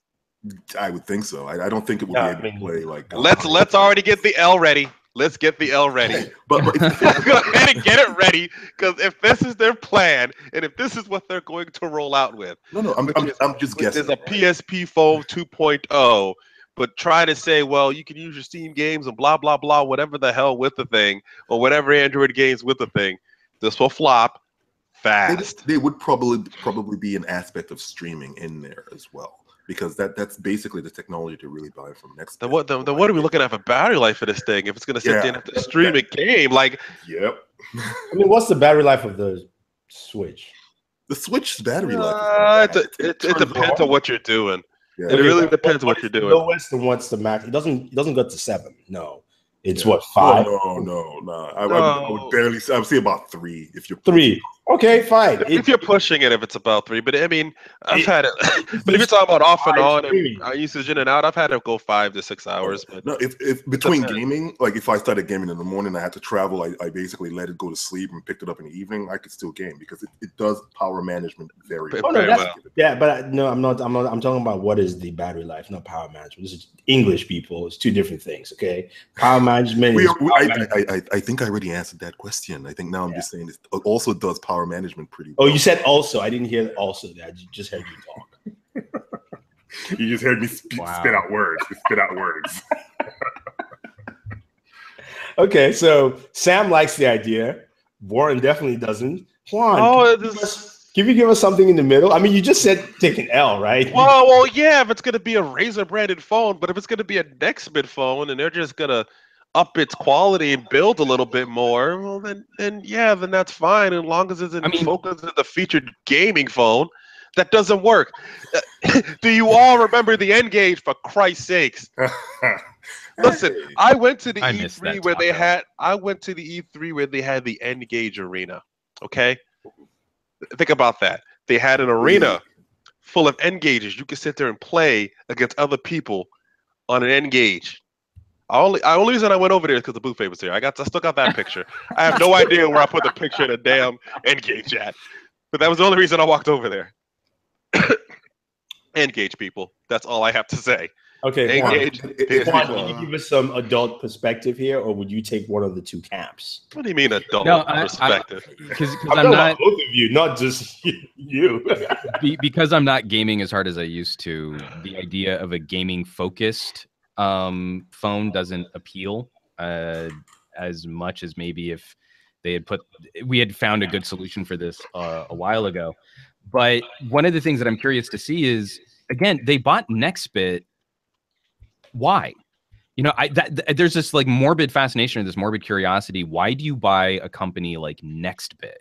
I would think so. I don't think it would be able to play like. Let's already get the L ready. Let's get the L ready. but go ahead and get it ready, because if this is their plan and if this is what they're going to roll out with, I'm just guessing. There's a PSP phone 2.0, but try to say, well, you can use your Steam games and blah blah blah, whatever the hell with the thing, or whatever Android games with the thing. This will flop fast. They would probably be an aspect of streaming in there as well, because that's basically the technology to really buy from next. Then what are we looking at for battery life for this thing? If it's going to sit there and have to stream a game, like. Yep. I mean, what's the battery life of the Switch? The Switch's battery life. It depends on what you're doing. Yeah. It really depends on what you're doing. Lowest and what's the max? It doesn't go to 7. No. It's what, 5? No. I would barely. I would say about 3 if you're 3. Okay, fine. If you're pushing it, if it's about 3, but I mean, I've had it. But if you're talking about off and on and usage in and out, I've had it go 5 to 6 hours. But no, if between gaming, like if I started gaming in the morning, I had to travel. I basically let it go to sleep and picked it up in the evening. I could still game because it does power management very well. Yeah, but no, I'm not. I'm talking about what is the battery life, not power management. This is English, people. It's 2 different things. Okay, power management. I think I already answered that question. I think now I'm just saying it also does power management pretty well. Oh, you said also. I didn't hear also. I just heard you talk. You just heard me spit out words. Spit out words. Okay, so Sam likes the idea. Warren definitely doesn't. Juan, can you give us something in the middle? I mean, you just said take an L, right? Well, yeah, if it's going to be a Razer branded phone, but if it's going to be a Nextbit phone and they're just going to up its quality and build a little bit more, well, then that's fine, as long as it's focused on the featured gaming phone. That doesn't work. Do you all remember the N-Gage, for Christ's sakes? Listen, I went to the E3 where they had. I went to the E3 where they had the N-Gage arena. Okay, think about that. They had an arena full of N-Gages. You could sit there and play against other people on an N-Gage. Only reason I went over there is because the buffet was here. I still got that picture. I have no idea where I put the picture of the damn N-Gage at, but that was the only reason I walked over there. Engage people. That's all I have to say. Okay, Juan, Engage. Juan, can you give us some adult perspective here, or would you take one of the two camps? What do you mean adult No, perspective? because I'm I'm talking about not both of you, not just you. because I'm not gaming as hard as I used to. The idea of a gaming focused phone doesn't appeal as much as maybe if we had found a good solution for this a while ago. But one of the things that I'm curious to see is, again, they bought Nextbit. Why? You know, there's this like morbid fascination or this morbid curiosity. Why do you buy a company like Nextbit?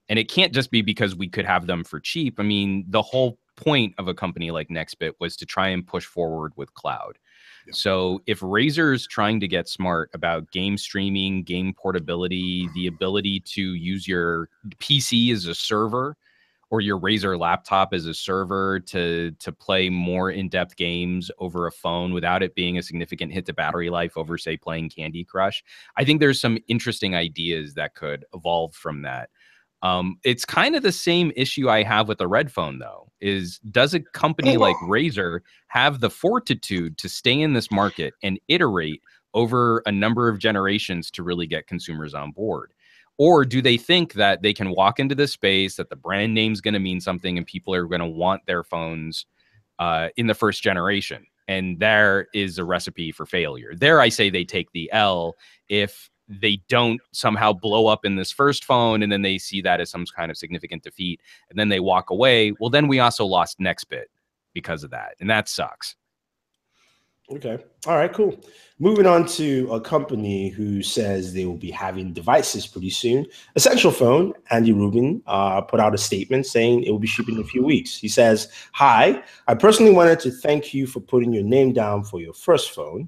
And it can't just be because we could have them for cheap. I mean, the whole point of a company like Nextbit was to try and push forward with cloud. Yeah. So if Razer's trying to get smart about game streaming, game portability, the ability to use your PC as a server or your Razer laptop as a server to play more in-depth games over a phone without it being a significant hit to battery life over, say, playing Candy Crush, I think there's some interesting ideas that could evolve from that. It's kind of the same issue I have with the Red phone, though, is does a company like Razer have the fortitude to stay in this market and iterate over a number of generations to really get consumers on board? Or do they think that they can walk into this space, that the brand name's going to mean something and people are going to want their phones in the first generation? And there is a recipe for failure. There, I say they take the L if they don't somehow blow up in this first phone and then they see that as some kind of significant defeat and then they walk away. Well, then we also lost Nextbit because of that. And that sucks. Okay. All right, cool. Moving on to a company who says they will be having devices pretty soon. Essential Phone, Andy Rubin, put out a statement saying it will be shipping in a few weeks. He says, "Hi, I personally wanted to thank you for putting your name down for your first phone.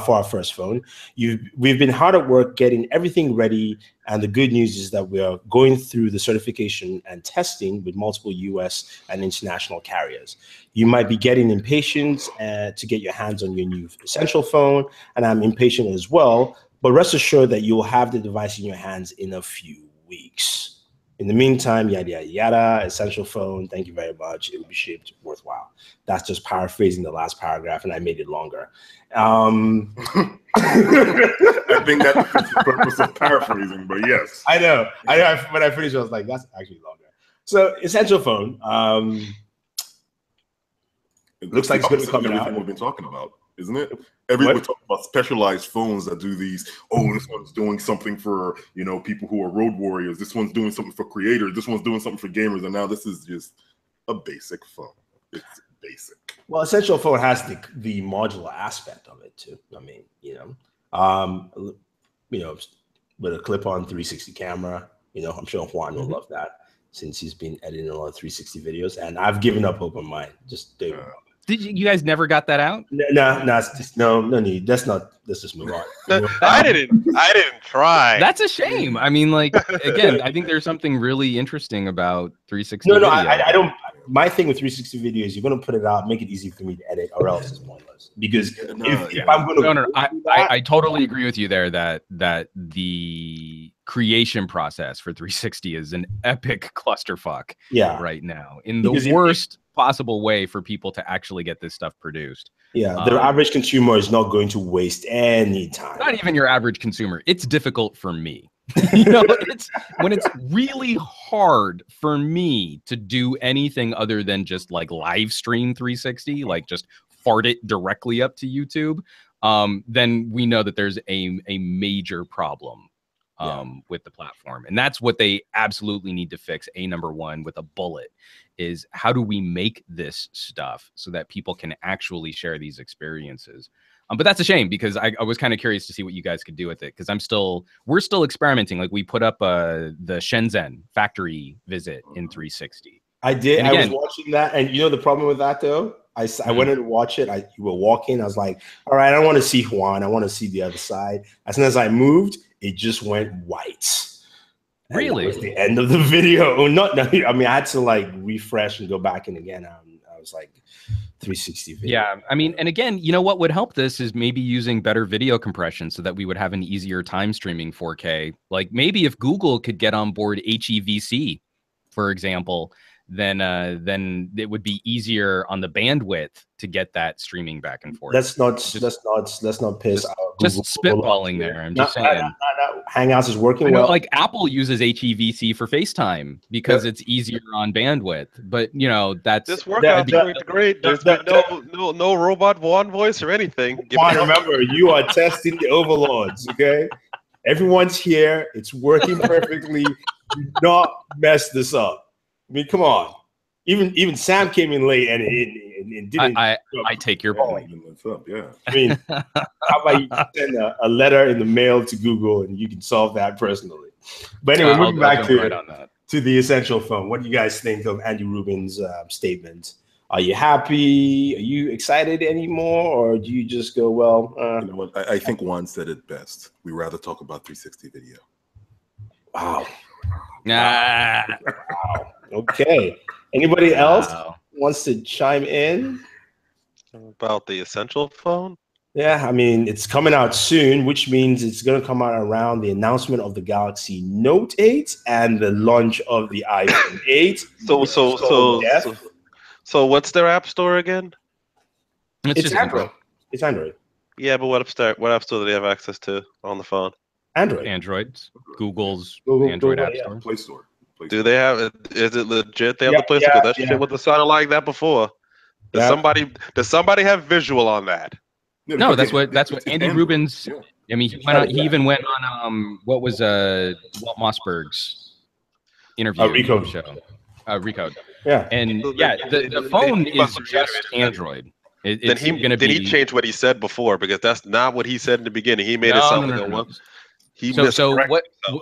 For our first phone. We've been hard at work getting everything ready, and the good news is that we are going through the certification and testing with multiple US and international carriers. You might be getting impatient to get your hands on your new Essential Phone, and I'm impatient as well, but rest assured that you'll have the device in your hands in a few weeks. In the meantime, yada, yada, yada, Essential Phone, thank you very much. It will be shipped worthwhile." That's just paraphrasing the last paragraph, and I made it longer. I think that fits the purpose of paraphrasing, but yes. I know. When I finished, I was like, that's actually longer. So, Essential Phone. It looks like it's going to be coming out. We've been talking about, isn't it? We're talking about specialized phones that do these. Oh, this one's doing something for people who are road warriors. This one's doing something for creators. This one's doing something for gamers. And now this is just a basic phone. It's basic. Well, Essential Phone has the modular aspect of it too. I mean, with a clip-on 360 camera. I'm sure Juan will love that since he's been editing a lot of 360 videos. And I've given up hope on mine. Did you guys never got that out? No need. Let's just move on. I didn't try. That's a shame. I mean, like, again, I think there's something really interesting about 360. No, I don't. My thing with 360 video is you're going to put it out, make it easy for me to edit, or else it's pointless. Because if I'm going to, I totally agree with you there that the creation process for 360 is an epic clusterfuck. Right now, in the worst possible way for people to actually get this stuff produced. The average consumer is not going to waste any time. Not even your average consumer. It's difficult for me. It's when it's really hard for me to do anything other than just like live stream 360, like just fart it directly up to YouTube. Then we know that there's a major problem with the platform. And that's what they absolutely need to fix. Number one, with a bullet, is how do we make this stuff so that people can actually share these experiences? But that's a shame because I was kind of curious to see what you guys could do with it, because we're still experimenting. Like we put up the Shenzhen factory visit in 360. I did. And again, I was watching that, and the problem with that though, I went in to watch it. You were walking. I was like, all right, I don't want to see Juan. I want to see the other side. As soon as I moved, it just went white. Really? That was the end of the video. I mean, I had to like refresh and go back in again. I was like 360 video. Yeah, I mean, and again, what would help this is maybe using better video compression so that we would have an easier time streaming 4K. Like maybe if Google could get on board HEVC, for example, then it would be easier on the bandwidth to get that streaming back and forth. Let's not piss our just Google spitballing there. I'm just saying. Hangouts is working I know, well. like Apple uses HEVC for FaceTime because it's easier on bandwidth. But that's this workout's going great. There's been no robot Juan voice or anything. Juan, remember, you are testing the overlords, okay? Everyone's here. It's working perfectly. Do not mess this up. I mean, come on. Even Sam came in late and didn't. I take your point. Yeah. I mean, how about you send a letter in the mail to Google and you can solve that personally? But anyway, moving back to the essential phone. What do you guys think of Andy Rubin's statement? Are you happy? Are you excited anymore, or do you just go, well? You know what? I think Juan said it best. We rather talk about 360 video. Wow. Nah. Wow. Okay. Anybody else wants to chime in about the essential phone? Yeah, I mean, it's coming out soon, which means it's going to come out around the announcement of the Galaxy Note 8 and the launch of the iPhone 8. So what's their app store again? It's Android. It's Android. Yeah, but what app store do they have access to on the phone? Android. Google's Android app store. Play Store. Do they have? Is it legit? They have the Play Store. That shit would have sounded like that before. Does somebody have visual on that? No, that's what Andy Rubin's. Yeah. I mean, he even went on what was Walt Mossberg's interview show. Recode. Yeah. And the phone is just Android. Did he change what he said before? Because that's not what he said in the beginning. He made it sound like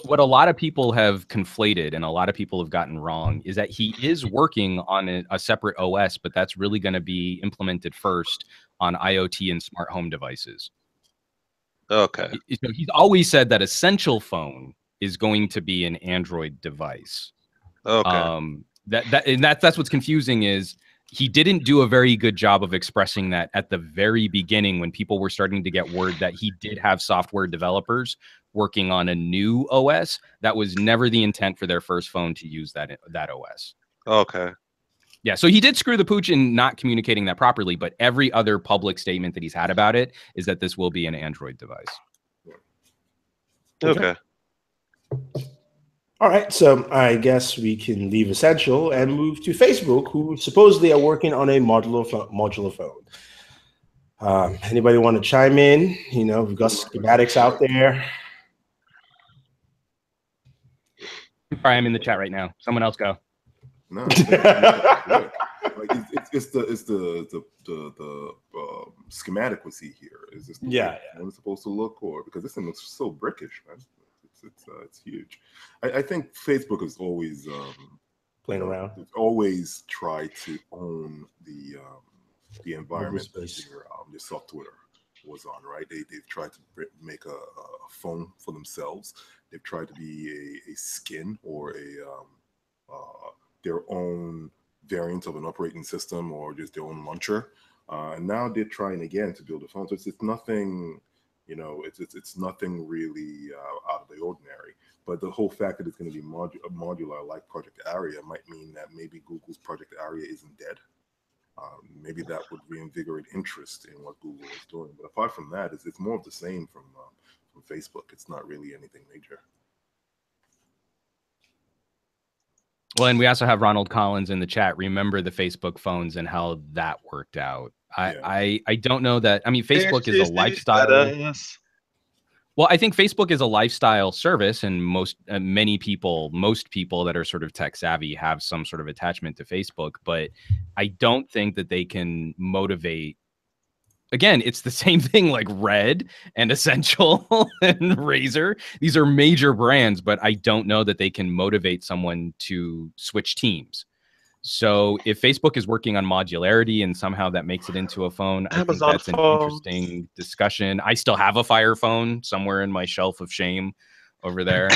what a lot of people have conflated and a lot of people have gotten wrong is that he is working on a separate OS, but that's really going to be implemented first on IoT and smart home devices. Okay. So he's always said that Essential Phone is going to be an Android device. Okay. That's what's confusing is he didn't do a very good job of expressing that at the very beginning when people were starting to get word that he did have software developers working on a new OS. That was never the intent for their first phone to use that OS. Okay. Yeah, so he did screw the pooch in not communicating that properly, but every other public statement that he's had about it is that this will be an Android device. Okay. All right, so I guess we can leave Essential and move to Facebook, who supposedly are working on a modular phone. Anybody want to chime in? You know, we've got schematics out there. Sorry, I'm in the chat right now. Someone else go. No, it's the schematic we see here. Is this the way it's supposed to look, or because this thing looks so brickish, man? It's huge. I think Facebook is always playing around. It's always tried to own the environment that your software was on, right? They've tried to make a phone for themselves. They've tried to be a skin or their own variant of an operating system or just their own launcher. And now they're trying again to build a phone. So it's nothing. You know, it's nothing really out of the ordinary. But the whole fact that it's going to be modular like Project Aria might mean that maybe Google's Project Aria isn't dead. Maybe that would reinvigorate interest in what Google is doing. But apart from that, it's more of the same from Facebook. It's not really anything major. Well, and we also have Ronald Collins in the chat. Remember the Facebook phones and how that worked out. I don't know that. I mean, Facebook is a lifestyle. Well, I think Facebook is a lifestyle service, and most people that are sort of tech savvy have some sort of attachment to Facebook. But I don't think that they can motivate. Again, it's the same thing like Red and Essential and Razer. These are major brands, but I don't know that they can motivate someone to switch teams. So if Facebook is working on modularity and somehow that makes it into a phone, I think that's an interesting discussion. I still have a Fire phone somewhere in my shelf of shame over there.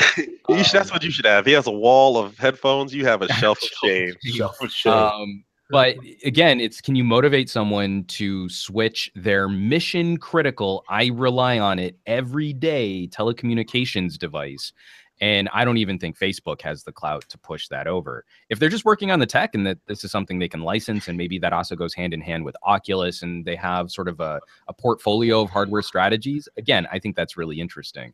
That's what you should have. He has a wall of headphones. You have a shelf of shame. Shelf of shame. But again, can you motivate someone to switch their mission critical, I rely on it every day telecommunications device And I don't even think Facebook has the clout to push that over. If they're just working on the tech and that this is something they can license, and maybe that also goes hand in hand with Oculus, and they have sort of a portfolio of hardware strategies, again, I think that's really interesting.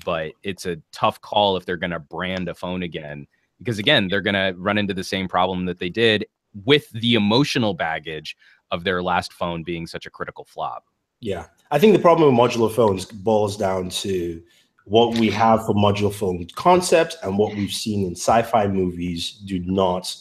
But it's a tough call if they're going to brand a phone again, because again, they're going to run into the same problem that they did with the emotional baggage of their last phone being such a critical flop. Yeah. I think the problem with modular phones boils down to what we have for modular phone concepts and what we've seen in sci-fi movies do not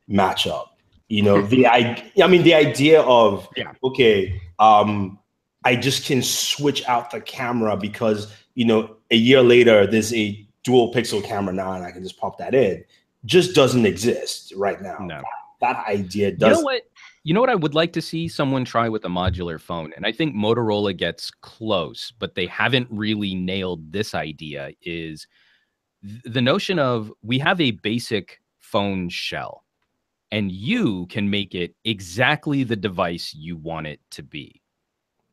match up. You know, the idea of, okay, I just can switch out the camera because, you know, a year later there's a dual pixel camera now and I can just pop that in, just doesn't exist right now. No. That idea does. You know what I would like to see someone try with a modular phone, and I think Motorola gets close, but they haven't really nailed this idea, is the notion of we have a basic phone shell and you can make it exactly the device you want it to be.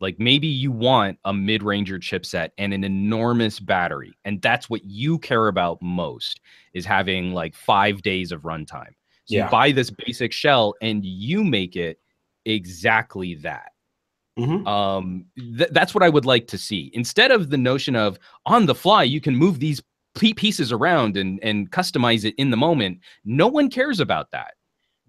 Like maybe you want a mid-ranger chipset and an enormous battery, and that's what you care about most, is having like 5 days of runtime. So you buy this basic shell and you make it exactly that. That's what I would like to see. Instead of the notion of on the fly, you can move these pieces around and customize it in the moment. No one cares about that.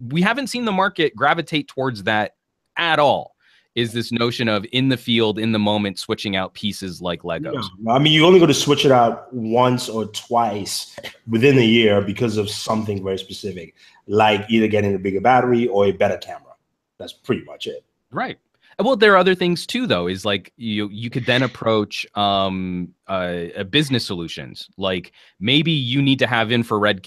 We haven't seen the market gravitate towards that at all. Is this notion of in the field, in the moment, switching out pieces like Legos. No. I mean, you're only going to switch it out once or twice within a year because of something very specific, like either getting a bigger battery or a better camera. That's pretty much it. Right. Well, there are other things too, though, is like you could then approach business solutions. Like maybe you need to have infrared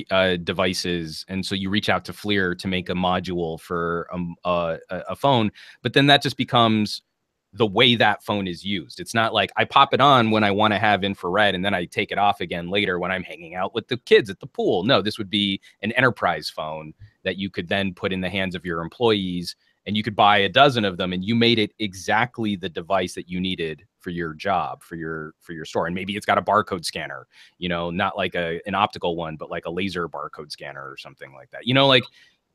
devices, and so you reach out to FLIR to make a module for a phone, but then that just becomes the way that phone is used. It's not like I pop it on when I want to have infrared and then I take it off again later when I'm hanging out with the kids at the pool. No, this would be an enterprise phone that you could then put in the hands of your employees, and you could buy a dozen of them and you made it exactly the device that you needed for your job, for your store. And maybe it's got a barcode scanner, you know, not like an optical one, but like a laser barcode scanner or something like that. You know, like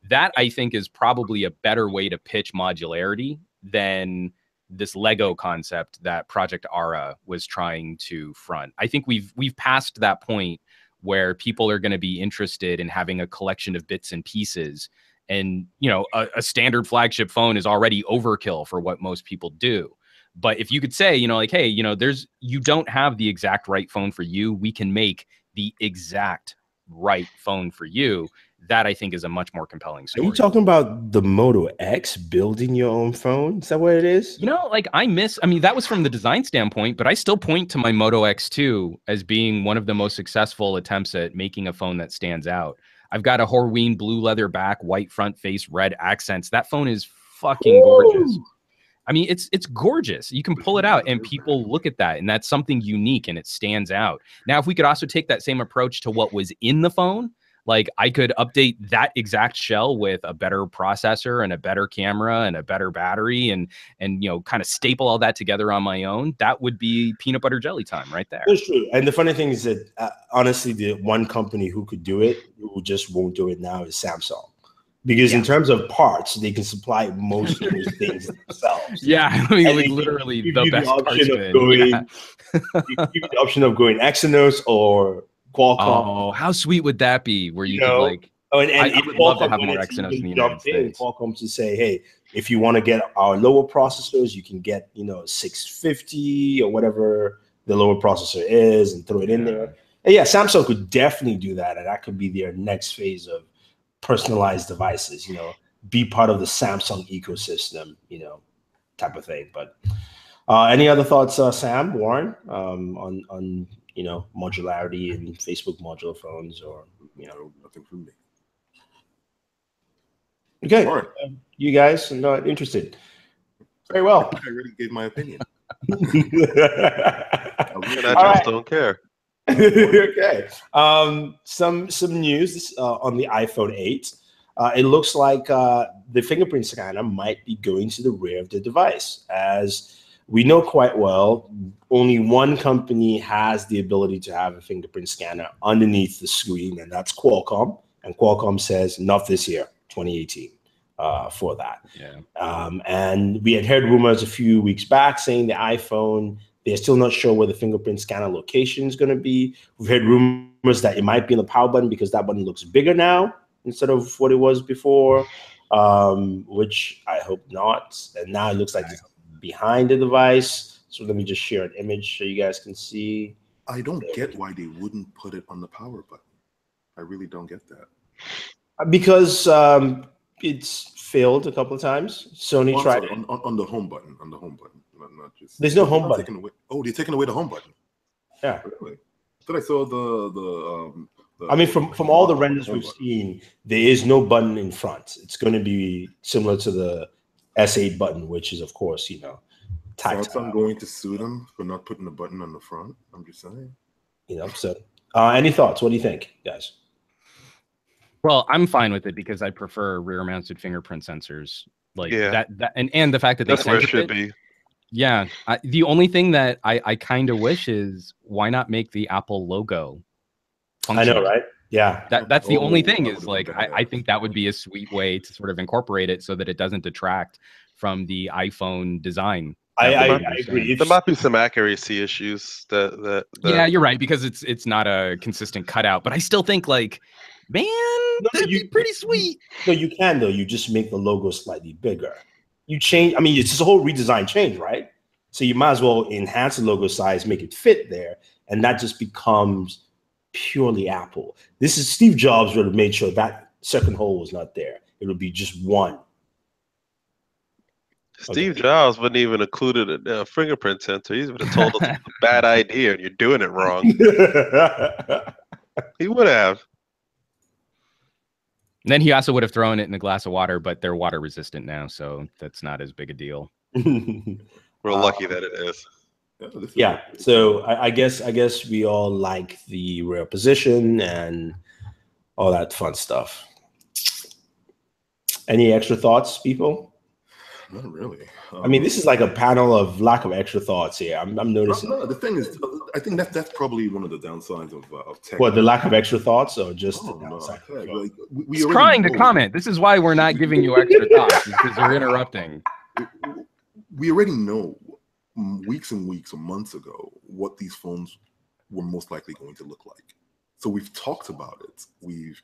that I think is probably a better way to pitch modularity than this Lego concept that Project Ara was trying to front. I think we've passed that point where people are going to be interested in having a collection of bits and pieces. And, you know, a standard flagship phone is already overkill for what most people do. But if you could say, you know, like, hey, you know, you don't have the exact right phone for you, we can make the exact right phone for you. That I think is a much more compelling story. Are you talking about the Moto X building your own phone? Is that what it is? You know, like I mean, that was from the design standpoint, but I still point to my Moto X2 as being one of the most successful attempts at making a phone that stands out. I've got a Horween blue leather back, white front face, red accents. That phone is fucking gorgeous. I mean, it's gorgeous. You can pull it out and people look at that, and that's something unique and it stands out. Now, if we could also take that same approach to what was in the phone, like I could update that exact shell with a better processor and a better camera and a better battery and you know, kind of staple all that together on my own, that would be peanut butter jelly time right there. That's true. And the funny thing is that honestly, the one company who could do it, who just won't do it now, is Samsung. Because in terms of parts, they can supply most of those things themselves. Yeah, I mean, like literally the best parts. You give you the option of going Exynos or Qualcomm. Oh, how sweet would that be? Where you could like, I would love to have more Exynos in the United States. Qualcomm to say, hey, if you want to get our lower processors, you can get, you know, 650 or whatever the lower processor is, and throw it in there. And yeah, Samsung could definitely do that, and that could be their next phase of personalized devices. You know, be part of the Samsung ecosystem, you know, type of thing. But any other thoughts, Sam, Warren, on you know, modularity and Facebook modular phones, or, you know, nothing from me. Okay, right. You guys are not interested. Very well. I already gave my opinion. I just don't care. Okay. Some news on the iPhone 8. It looks like the fingerprint scanner might be going to the rear of the device, as we know quite well only one company has the ability to have a fingerprint scanner underneath the screen, and that's Qualcomm. And Qualcomm says not this year, 2018, for that. Yeah. And we had heard rumors a few weeks back saying the iPhone, they're still not sure where the fingerprint scanner location is going to be. We've heard rumors that it might be in the power button because that button looks bigger now instead of what it was before, which I hope not. And now it looks like it's behind the device. So let me just share an image so you guys can see. I don't get why they wouldn't put it on the power button. I really don't get that. Because it's failed a couple of times. Sony tried it. On the home button. On the home button. Not just. There's no home button. They're taking away the home button. Yeah. Really? I thought I saw the I mean, from all the renders we've seen, there is no button in front. It's going to be similar to the S8 button, which is, of course, tactile. Samsung going to sue them for not putting a button on the front. I'm just saying. So any thoughts? What do you think, guys? Well, I'm fine with it because I prefer rear-mounted fingerprint sensors like that, and the fact that that's where it should be. Yeah, the only thing that I kind of wish is why not make the Apple logo functional? I know, right? Yeah, that's the only thing is like I think that would be a sweet way to sort of incorporate it so that it doesn't detract from the iPhone design. I agree. There might be some accuracy issues that yeah, you're right, because it's not a consistent cutout, but I still think like, man, that'd be pretty sweet. No, you can though. You just make the logo slightly bigger. You change. I mean, it's just a whole redesign change, right? So you might as well enhance the logo size, make it fit there, and that just becomes purely Apple. This is Steve Jobs would have made sure that second hole was not there. It would be just one. Steve Jobs wouldn't even included a fingerprint sensor. He would have told us it's a bad idea and you're doing it wrong. He would have. And then he also would have thrown it in a glass of water, but they're water resistant now, so that's not as big a deal. We're lucky that it is. Yeah. So I guess we all like the rear position and all that fun stuff. Any extra thoughts, people? Not really. I mean, this is like a panel of lack of extra thoughts here. I'm noticing. No, the thing is, I think that's probably one of the downsides of tech. What, the lack of extra thoughts, or just the downside? Like, He's trying to comment. This is why we're not giving you extra thoughts, because you're interrupting. We already know weeks and weeks or months ago what these phones were most likely going to look like. So we've talked about it. We've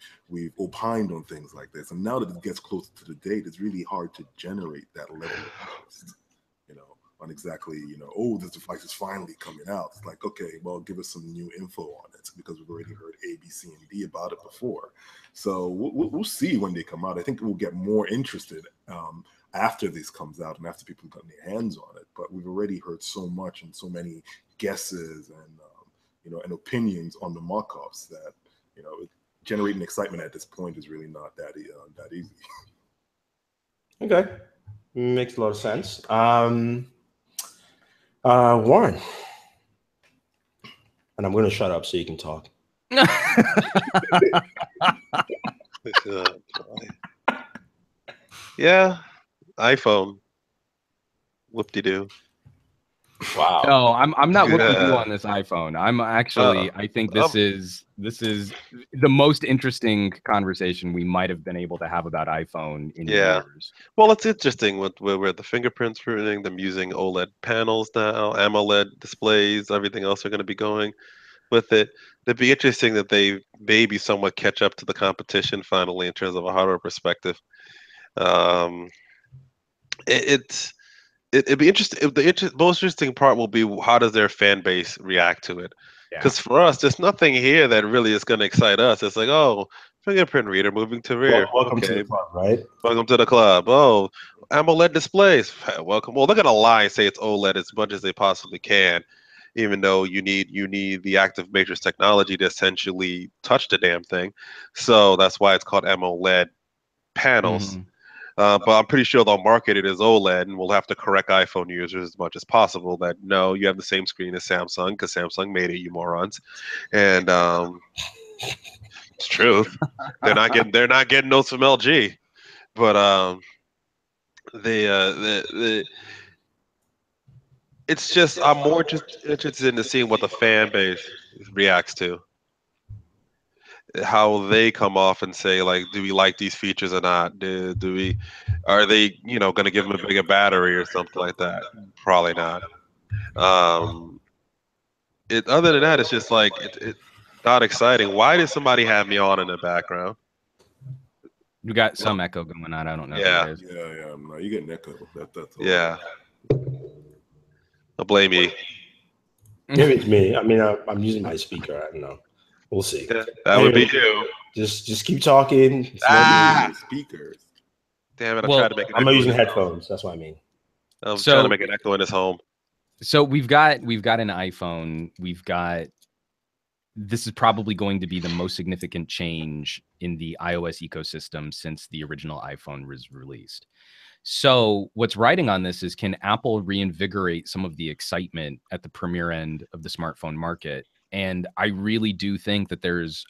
opined on things like this, and now that it gets closer to the date, it's really hard to generate that level of interest, on exactly, oh, this device is finally coming out. It's like, okay, well, give us some new info on it because we've already heard A, B, C, and D about it before. So we'll see when they come out. I think we'll get more interested after this comes out and after people get their hands on it. But we've already heard so much and so many guesses and and opinions on the mock-ups that generating excitement at this point is really not that easy. Okay, makes a lot of sense. Warren, and I'm going to shut up so you can talk. Yeah, iPhone. Whoop-de-doo. Wow. No, I'm not with you on this iPhone. I'm actually I think this is the most interesting conversation we might have been able to have about iPhone in years. Well, it's interesting with where the fingerprints printing, them using OLED panels now, AMOLED displays, everything else are going to be going with it. It'd be interesting that they maybe somewhat catch up to the competition finally in terms of a hardware perspective. It'd be interesting. The most interesting part will be how does their fan base react to it? Because for us, there's nothing here that really is going to excite us. It's like, oh, fingerprint reader moving to rear. Welcome to the club, right? Welcome to the club. Oh, AMOLED displays. Welcome. Well, they're going to lie and say it's OLED as much as they possibly can, even though you need the active matrix technology to essentially touch the damn thing. So that's why it's called AMOLED panels. Mm-hmm. But I'm pretty sure they'll market it as OLED, and we'll have to correct iPhone users as much as possible that no, you have the same screen as Samsung because Samsung made it, you morons. And it's true. They're not getting those from LG. But it's just I'm more just interested in seeing what the fan base reacts to, how they come off and say like, do we like these features or not? Do we, are they going to give them a bigger battery or something like that? Probably not. Um, other than that, it's just like it's not exciting. Why did somebody have me on in the background? You got some echo going on. I don't know Yeah. who it is. Yeah. No, you get an echo. That's all. Yeah. I'll blame you. Maybe it's me. I mean, I'm using my speaker. I don't know. We'll see. Yeah, that would be you. Just keep talking. Speakers. Damn it! I Well, tried to make an I'm echo using in his headphones. That's what I mean. home. I'm trying to make an echo in his home. So we've got an iPhone. This is probably going to be the most significant change in the iOS ecosystem since the original iPhone was released. So what's riding on this is, can Apple reinvigorate some of the excitement at the premier end of the smartphone market? And I really do think that there's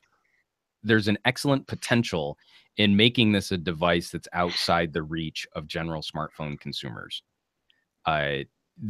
an excellent potential in making this a device that's outside the reach of general smartphone consumers.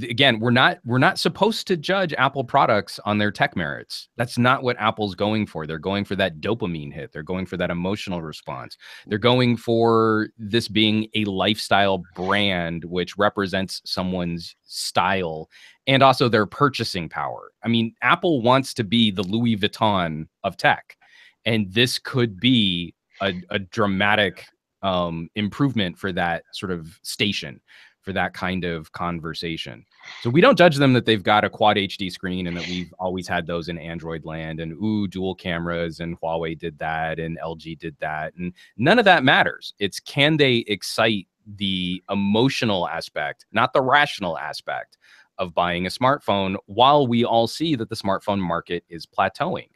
Again, we're not supposed to judge Apple products on their tech merits. That's not what Apple's going for. They're going for that dopamine hit. They're going for that emotional response. They're going for this being a lifestyle brand, which represents someone's style and also their purchasing power. I mean, Apple wants to be the Louis Vuitton of tech, and this could be a dramatic improvement for that sort of station, for that kind of conversation. So we don't judge them that they've got a quad HD screen and that we've always had those in Android land, and dual cameras, and Huawei did that and LG did that, and none of that matters. It's, can they excite the emotional aspect, not the rational aspect of buying a smartphone, while we all see that the smartphone market is plateauing.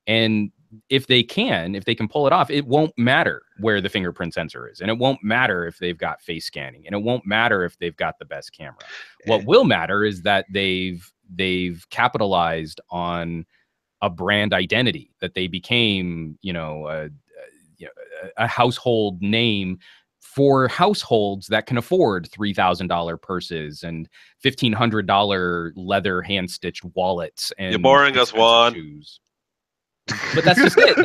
And if they can pull it off, it won't matter where the fingerprint sensor is, and it won't matter if they've got face scanning, and it won't matter if they've got the best camera. What will matter is that they've capitalized on a brand identity, that they became, a household name for households that can afford $3,000 purses and $1,500 leather hand-stitched wallets. And you're boring us, Juan. Shoes. But that's just it.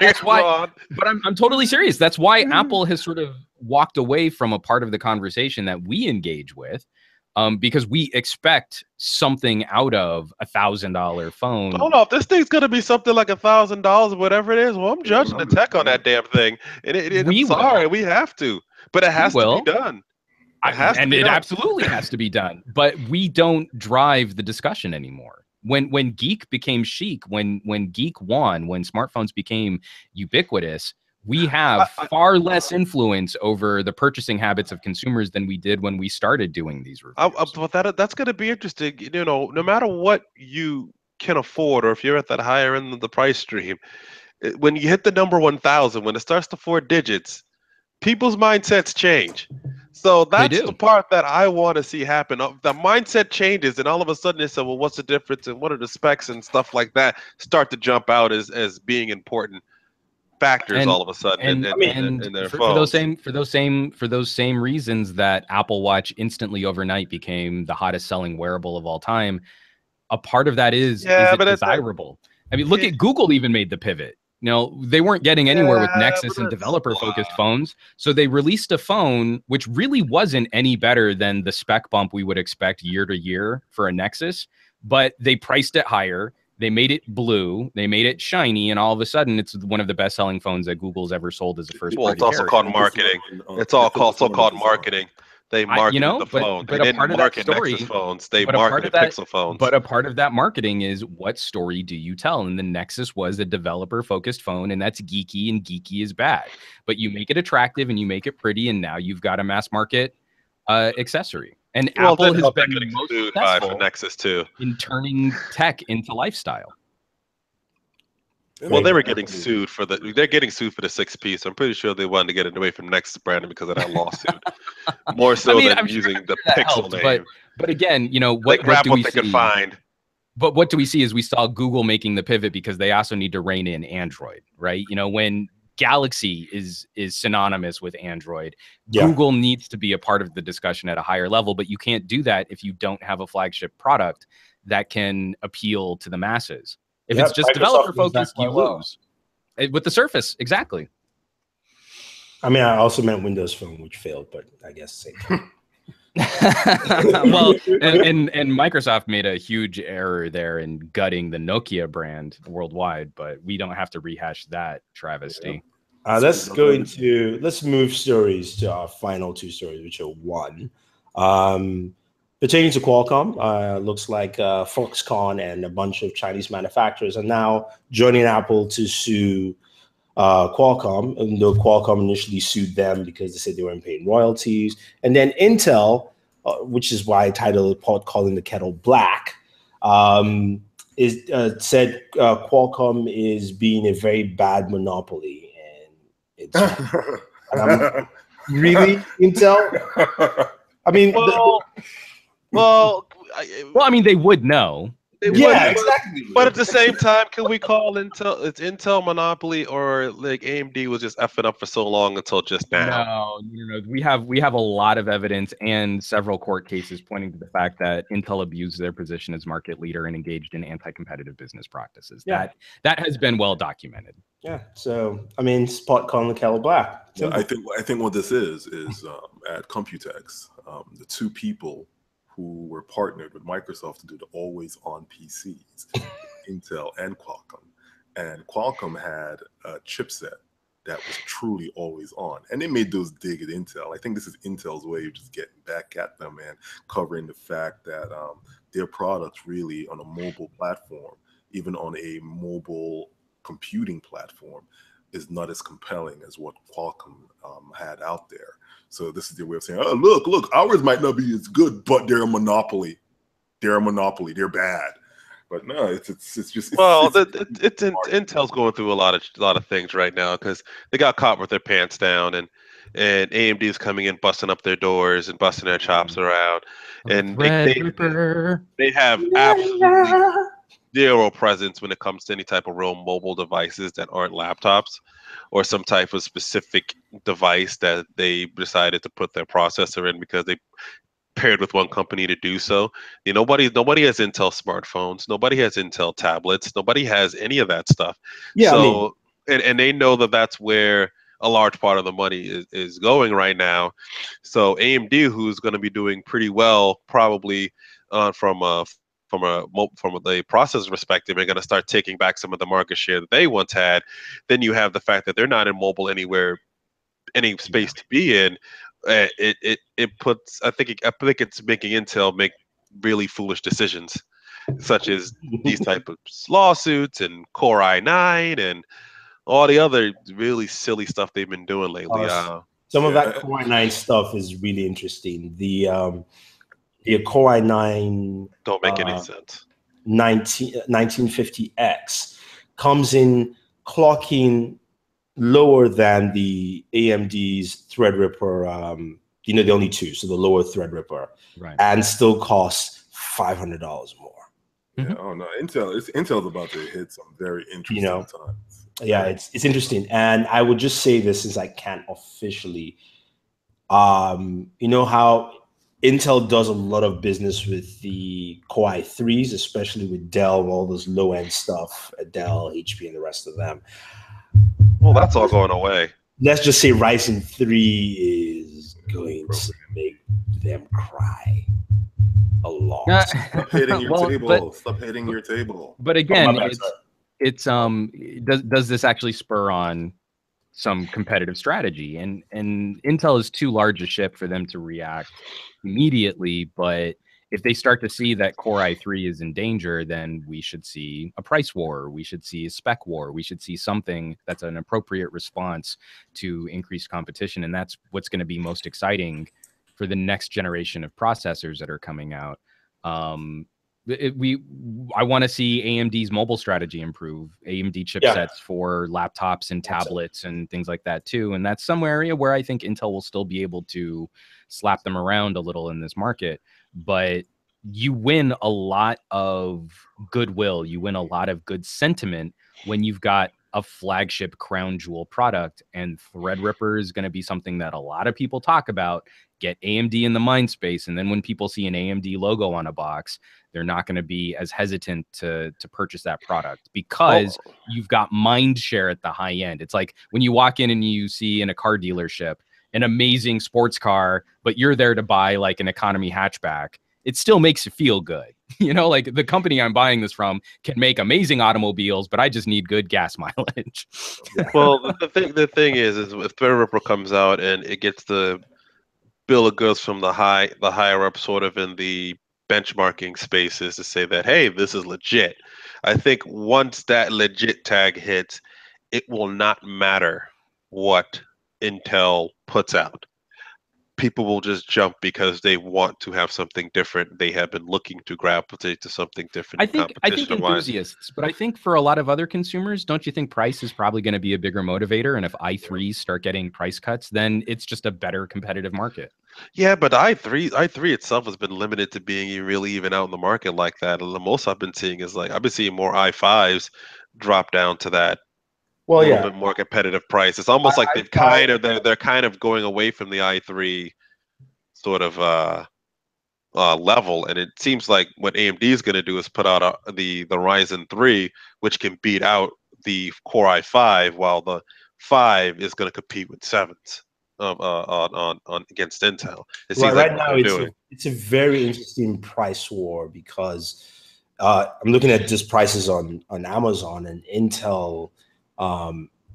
That's why. But I'm totally serious. That's why Apple has sort of walked away from a part of the conversation that we engage with, because we expect something out of $1,000 phone. I don't know if this thing's gonna be something like $1,000, whatever it is. Well, I'm judging the tech on that damn thing, and we have to, but it has to be done. It absolutely has to be done. But we don't drive the discussion anymore. When geek became chic, when geek won, when smartphones became ubiquitous, we have far less influence over the purchasing habits of consumers than we did when we started doing these reviews. But that's going to be interesting. No matter what you can afford, or if you're at that higher end of the price stream, when you hit the number 1,000, when it starts to 4 digits, people's mindsets change. So that's the part that I want to see happen. The mindset changes, and all of a sudden they say, well, what's the difference, and what are the specs and stuff like that start to jump out as being important factors all of a sudden in their phones. For those same reasons that Apple Watch instantly overnight became the hottest selling wearable of all time. A part of that is it desirable. I mean, look at Google even made the pivot. They weren't getting anywhere with Nexus and developer-focused phones, so they released a phone which really wasn't any better than the spec bump we would expect year to year for a Nexus, but they priced it higher, they made it blue, they made it shiny, and all of a sudden it's one of the best-selling phones that Google's ever sold as a first-party Well, it's also called marketing. It's all so-called marketing. They marketed the phone. They didn't market Nexus phones. They marketed Pixel phones. But a part of that marketing is, what story do you tell? And the Nexus was a developer-focused phone, and that's geeky, and geeky is bad. But you make it attractive, and you make it pretty, and now you've got a mass-market accessory. And Apple has been most successful for Nexus too in turning tech into lifestyle. Well, they're getting sued for the 6P, so I'm pretty sure they wanted to get it away from Nexus branding because of that lawsuit. More so than using the Pixel name. But again, what do we see? Find. But what do we see is we saw Google making the pivot because they also need to rein in Android, right? When Galaxy is synonymous with Android. Yeah. Google needs to be a part of the discussion at a higher level, but you can't do that if you don't have a flagship product that can appeal to the masses. If it's just Microsoft developer does that focused, you quite well. lose. With the Surface, exactly. I mean, I also meant Windows Phone, which failed, but I guess same thing. Well, and Microsoft made a huge error there in gutting the Nokia brand worldwide, but we don't have to rehash that travesty. Let's move stories to our final two stories, which are one. Pertaining to Qualcomm, looks like Foxconn and a bunch of Chinese manufacturers are now joining Apple to sue Qualcomm, even though Qualcomm initially sued them because they said they weren't paying royalties. And then Intel, which is why I titled the pod Calling the Kettle Black, said Qualcomm is being a very bad monopoly. And it's really Intel? I mean, I mean, they would know. Exactly. But at the same time, can we call it's Intel monopoly, or like AMD was just effing up for so long until just now? No. We have a lot of evidence and several court cases pointing to the fact that Intel abused their position as market leader and engaged in anti-competitive business practices. Yeah. That has been well documented. Yeah. So I mean, spot calling the kettle black. Yeah, I think what this is at Computex, the two people who were partnered with Microsoft to do the always-on PCs, Intel and Qualcomm. And Qualcomm had a chipset that was truly always on. And they made those dig at Intel. I think this is Intel's way of just getting back at them and covering the fact that their products really on a mobile platform, even on a mobile computing platform, is not as compelling as what Qualcomm had out there. So this is their way of saying, oh, look, ours might not be as good, but they're a monopoly. They're bad. But no, it's just Intel's going through a lot of things right now because they got caught with their pants down, and AMD is coming in, busting up their doors and busting their chops around, and they have absolutely zero presence when it comes to any type of real mobile devices that aren't laptops or some type of specific device that they decided to put their processor in because they paired with one company to do so. Nobody has Intel smartphones. Nobody has Intel tablets. Nobody has any of that stuff. Yeah. So, and they know that that's where a large part of the money is going right now. So AMD, who's going to be doing pretty well, probably from a processor perspective, are going to start taking back some of the market share that they once had. Then you have the fact that they're not in mobile anywhere, any space to be in. It puts, I think it's making Intel make really foolish decisions, such as these type of lawsuits and Core i9 and all the other really silly stuff they've been doing lately. Some of that Core i9 stuff is really interesting. The Core i9 don't make any sense. 1950X comes in clocking lower than the AMD's Threadripper, the only two, so the lower Threadripper, right, and still costs $500 more. Yeah, oh no, Intel's about to hit some very interesting times. Yeah, it's interesting, and I would just say this since I can't officially, you know how Intel does a lot of business with the Core i3s, especially with Dell, all those low end stuff, Dell, HP, and the rest of them. Well, that's all going away. Let's just say Ryzen 3 is going to make them cry a lot. Stop hitting your table. Stop hitting your table. But again, does this actually spur on some competitive strategy? And Intel is too large a ship for them to react immediately, but if they start to see that Core i3 is in danger, then we should see a price war. We should see a spec war. We should see something that's an appropriate response to increased competition. And that's what's going to be most exciting for the next generation of processors that are coming out. I want to see AMD's mobile strategy improve, AMD chipsets for laptops and tablets and things like that too. And that's some area where I think Intel will still be able to slap them around a little in this market. But you win a lot of goodwill. You win a lot of good sentiment when you've got a flagship crown jewel product. And Threadripper is going to be something that a lot of people talk about. Get AMD in the mind space, and then when people see an AMD logo on a box, they're not going to be as hesitant to purchase that product, because you've got mind share at the high end. It's like when you walk in and you see in a car dealership an amazing sports car, but you're there to buy like an economy hatchback. It still makes you feel good. You know, like the company I'm buying this from can make amazing automobiles, but I just need good gas mileage. Well, the thing is if Threadripper comes out and it gets the bill of goods from the higher up sort of in the benchmarking spaces to say that, hey, this is legit. I think once that legit tag hits, it will not matter what Intel puts out. People will just jump because they want to have something different. They have been looking to gravitate to something different. I think enthusiasts, but I think for a lot of other consumers, don't you think price is probably going to be a bigger motivator? And if i3s start getting price cuts, then it's just a better competitive market. Yeah, but i3 itself has been limited to being really even out in the market like that. And the most I've been seeing is like I've been seeing more i5s drop down to that little bit more competitive price. It's almost like they're kind of going away from the i3 sort of level, and it seems like what AMD is going to do is put out the Ryzen 3, which can beat out the Core i5, while the 5 is going to compete with 7s on against Intel. It seems right now it's a very interesting price war, because I'm looking at just prices on Amazon, and Intel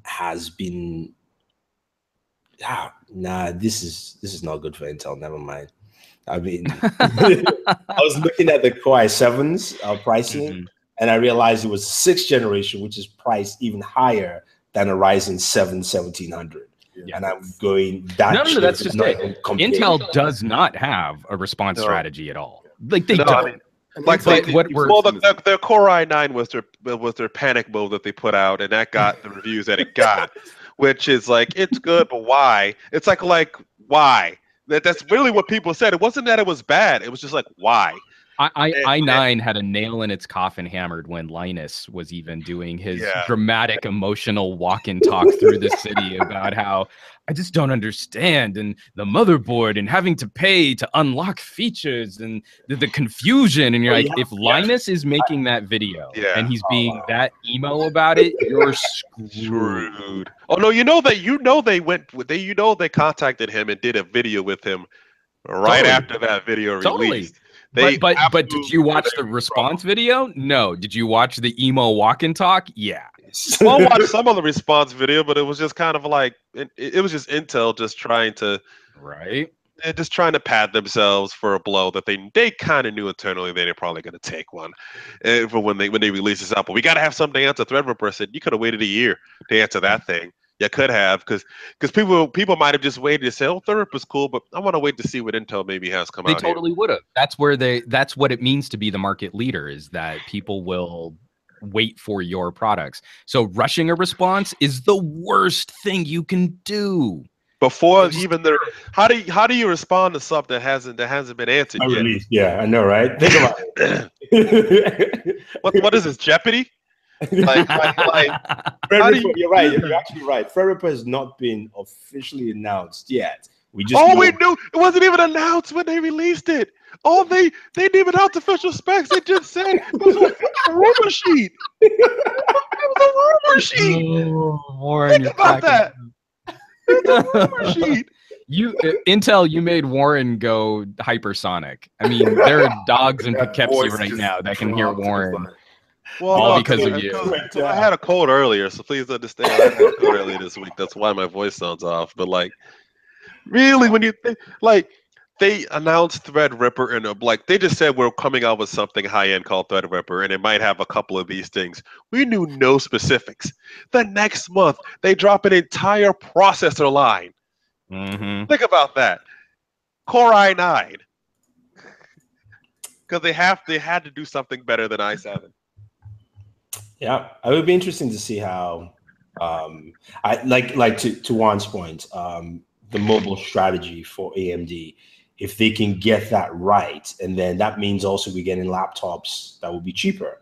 has been this is not good for Intel. Never mind. I mean, I was looking at the Core i7's pricing, and I realized it was 6th generation, which is priced even higher than a Ryzen 7 1700. Yeah. And I'm going that. No, that's just it. Intel does not have a response strategy at all. Like they don't. I mean, like their Core i9 was their panic mode that they put out, and that got the reviews that it got, which is like, it's good, but why? It's like why? That's really what people said. It wasn't that it was bad. It was just like, why? i9 had a nail in its coffin hammered when Linus was even doing his dramatic, emotional walk and talk through the city about how I just don't understand, and the motherboard, and having to pay to unlock features, and the confusion. And you're like, if Linus is making that video and he's being that emo about it, you're screwed. Oh no, they contacted him and did a video with him right after that video released. But did you watch the response video? No. Did you watch the emo walk and talk? Yeah. Well, I watched some of the response video, but it was just kind of like it was just Intel just trying to just trying to pad themselves for a blow that they kind of knew internally they're probably going to take one for when they release this out. But we got to have something to answer. Threadripper said you could have waited a year to answer that thing. You could have, because people might have just waited to say, "Oh, Threadripper's cool," but I want to wait to see what Intel maybe has come out. They totally would have. That's what it means to be the market leader, is that people will wait for your products. So rushing a response is the worst thing you can do. Before even how do you respond to something that hasn't been answered yet? Released. Yeah, I know, right? Think about it. What is this, Jeopardy? You're right. You're actually right. Threadripper has not been officially announced yet. We knew it wasn't even announced when they released it. They didn't even announce official specs. They just said it was a rumor sheet. It was a rumor sheet. Warren, think about that. It's a rumor sheet. Intel, you made Warren go hypersonic. I mean, there are dogs in Poughkeepsie right now that can hear Warren. Well, all because of you. I had a cold earlier, so please understand. I had a cold earlier this week. That's why my voice sounds off. But really, when you think, they announced Threadripper and they just said we're coming out with something high end called Threadripper, and it might have a couple of these things. We knew no specifics. The next month, they drop an entire processor line. Think about that. Core i9, because they had to do something better than i7. Yeah, it would be interesting to see how, to Juan's point, the mobile strategy for AMD, if they can get that right, and then that means also we're getting laptops that will be cheaper.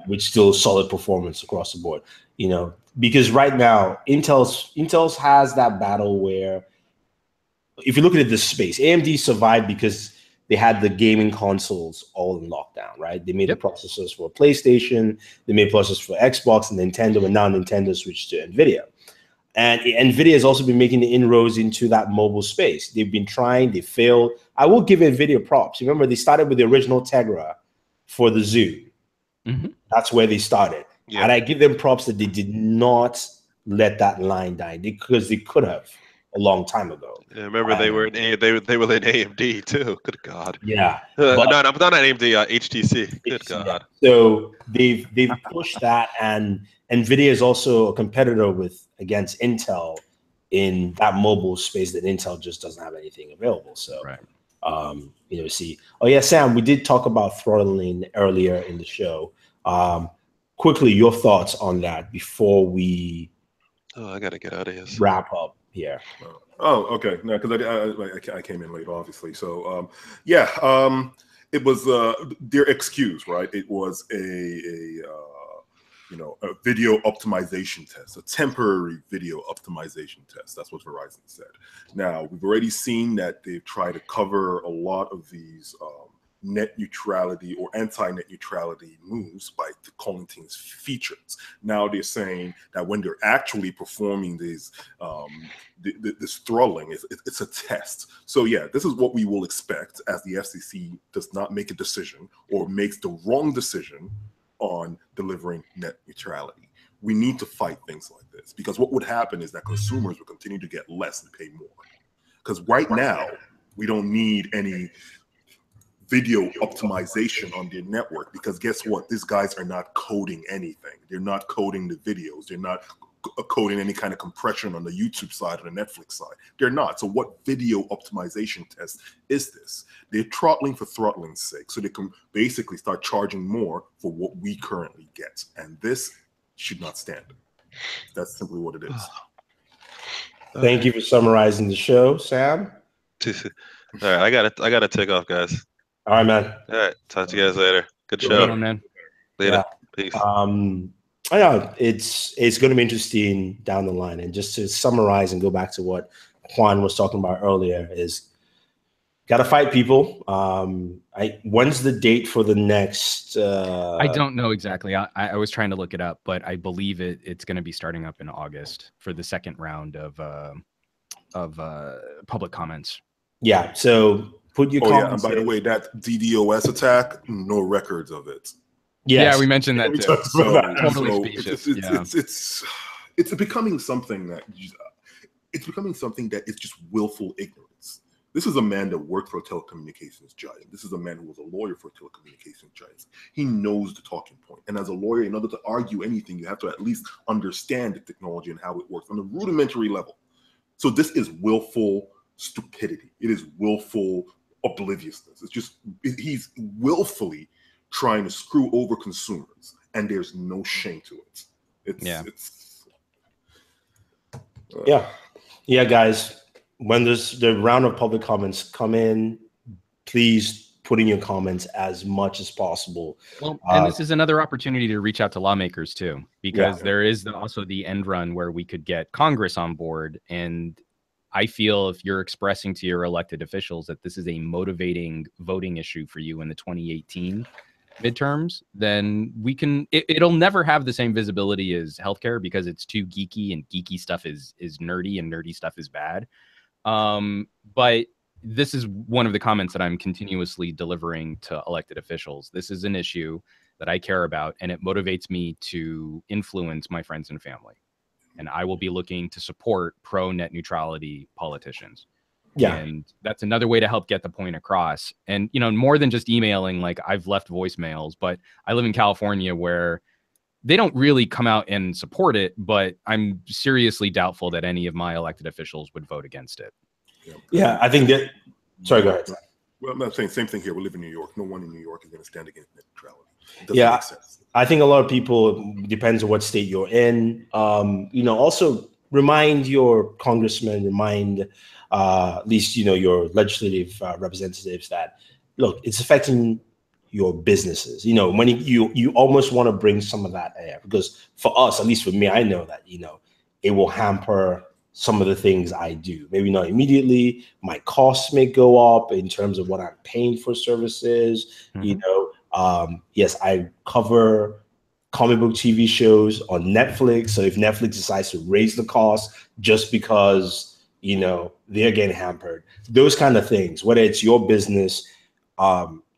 with still solid performance across the board. You know, because right now Intel's has that battle where, if you look at this space, AMD survived because they had the gaming consoles all in lockdown, right? They made the processors for PlayStation, they made processors for Xbox and Nintendo, and now Nintendo switched to NVIDIA. And NVIDIA has also been making the inroads into that mobile space. They've been trying, they failed. I will give NVIDIA props. Remember, they started with the original Tegra for the Zoo. That's where they started. Yeah. And I give them props that they did not let that line die, because they could have a long time ago. Yeah, remember they were in AMD too. Good God. Yeah. No, not AMD. HTC. Good God. Yeah. So they've pushed that, and NVIDIA is also a competitor against Intel in that mobile space that Intel just doesn't have anything available. So, you know, see. Oh yeah, Sam, we did talk about throttling earlier in the show. Quickly, your thoughts on that before we I gotta get out of here. Wrap up here. Oh, okay. No, because I came in late, obviously. So, it was their excuse, right? It was a video optimization test, a temporary video optimization test. That's what Verizon said. Now, we've already seen that they've tried to cover a lot of these net neutrality or anti-net neutrality moves by calling things features. Now they're saying that when they're actually performing these this throttling, it's a test. So yeah, this is what we will expect as the FCC does not make a decision or makes the wrong decision on delivering net neutrality. We need to fight things like this, because what would happen is that consumers will continue to get less and pay more. Because right now, we don't need any video optimization on their network, because guess what? These guys are not coding anything. They're not coding the videos. They're not coding any kind of compression on the YouTube side or the Netflix side. They're not. So what video optimization test is this? They're throttling for throttling's sake, so they can basically start charging more for what we currently get. And this should not stand. That's simply what it is. Thank you for summarizing the show, Sam. All right, I gotta take off, guys. All right, man. All right, talk to you guys later. Good show, man. Later. Yeah. Peace. I know it's going to be interesting down the line. And just to summarize and go back to what Juan was talking about earlier, is got to fight people. When's the date for the next? I don't know exactly. I was trying to look it up, but I believe it's going to be starting up in August for the second round of public comments. Yeah. So put your comments. Yeah, and by the way, that DDoS attack, no records of it. Yes. Yeah, we mentioned that too. Totally specious. It's becoming something that is just willful ignorance. This is a man that worked for a telecommunications giant. This is a man who was a lawyer for a telecommunications giant. He knows the talking point. And as a lawyer, in order to argue anything, you have to at least understand the technology and how it works on a rudimentary level. So this is willful stupidity. It is willful obliviousness. He's willfully trying to screw over consumers, and there's no shame to it. Yeah, guys. When there's the round of public comments come in, please put in your comments as much as possible. Well, and this is another opportunity to reach out to lawmakers too, because there is also the end run where we could get Congress on board. And I feel if you're expressing to your elected officials that this is a motivating voting issue for you in the 2018 midterms, then we can, it'll never have the same visibility as healthcare, because it's too geeky, and geeky stuff is nerdy, and nerdy stuff is bad. But this is one of the comments that I'm continuously delivering to elected officials. This is an issue that I care about, and it motivates me to influence my friends and family. And I will be looking to support pro-net neutrality politicians. Yeah. And that's another way to help get the point across. And, you know, more than just emailing, like I've left voicemails, but I live in California where they don't really come out and support it, but I'm seriously doubtful that any of my elected officials would vote against it. Yeah, I think that, sorry, go ahead. Well, I'm not saying same thing here. We live in New York. No one in New York is going to stand against net neutrality. Yeah, I think a lot of people, depends on what state you're in. You know, also remind your congressman, remind at least, you know, your legislative representatives that, look, it's affecting your businesses. When you almost want to bring some of that air, because for us, at least for me, I know that it will hamper some of the things I do. Maybe not immediately. My costs may go up in terms of what I'm paying for services. Yes, I cover comic book TV shows on Netflix. So if Netflix decides to raise the cost just because, they're getting hampered, those kind of things, whether it's your business,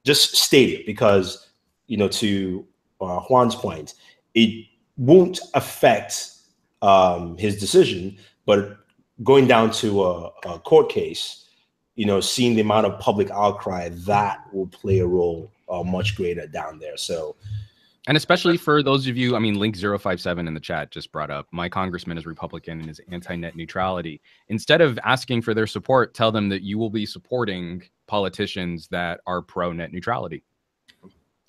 just state it, because, to Juan's point, it won't affect his decision, but going down to a court case, seeing the amount of public outcry, that will play a role much greater down there. So, and especially for those of you, Link057 in the chat just brought up, my congressman is Republican and is anti-net neutrality. Instead of asking for their support, tell them that you will be supporting politicians that are pro-net neutrality.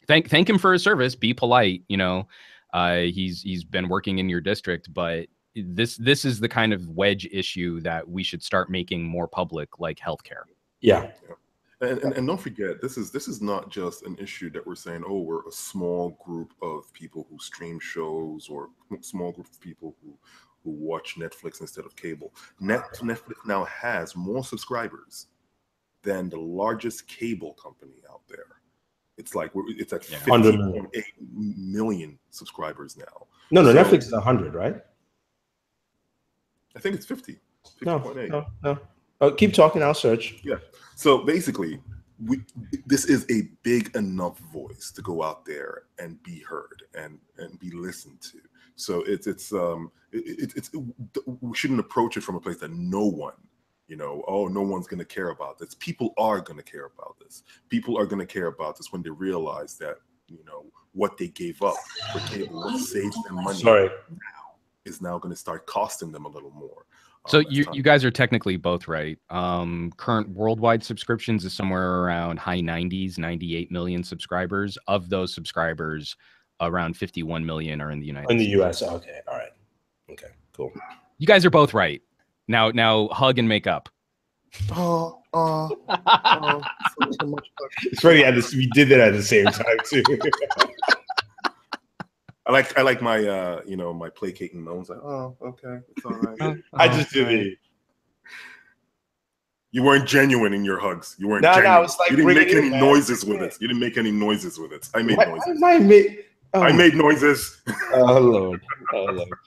Thank him for his service. Be polite. He's been working in your district, but this is the kind of wedge issue that we should start making more public, like healthcare. Yeah. And don't forget, this is not just an issue that we're saying, oh, we're a small group of people who stream shows, or small group of people who watch Netflix instead of cable. Netflix now has more subscribers than the largest cable company out there. It's like 50.8 million subscribers now. No, Netflix is 100, right? I think it's 50. 50.8. No. Keep talking, I'll search. Yeah. So basically, this is a big enough voice to go out there and be heard and be listened to. So we shouldn't approach it from a place that no one, no one's going to care about this. People are going to care about this. People are going to care about this when they realize that, what they gave up for cable, what saved them money now, is now going to start costing them a little more. So you guys are technically both right. Current worldwide subscriptions is somewhere around high 90s, 98 million subscribers. Of those subscribers, around 51 million are in the United States. In the US, okay, all right. Okay, cool. You guys are both right. Now hug and make up. So much. It's funny, we did that at the same time too. I like my my placating moans. Like, oh, okay, it's all right. I just did it. You weren't genuine in your hugs. You weren't genuine. No, it's like you didn't make any noises with it. You didn't make any noises with it. I made noises. I made noises. Oh Lord,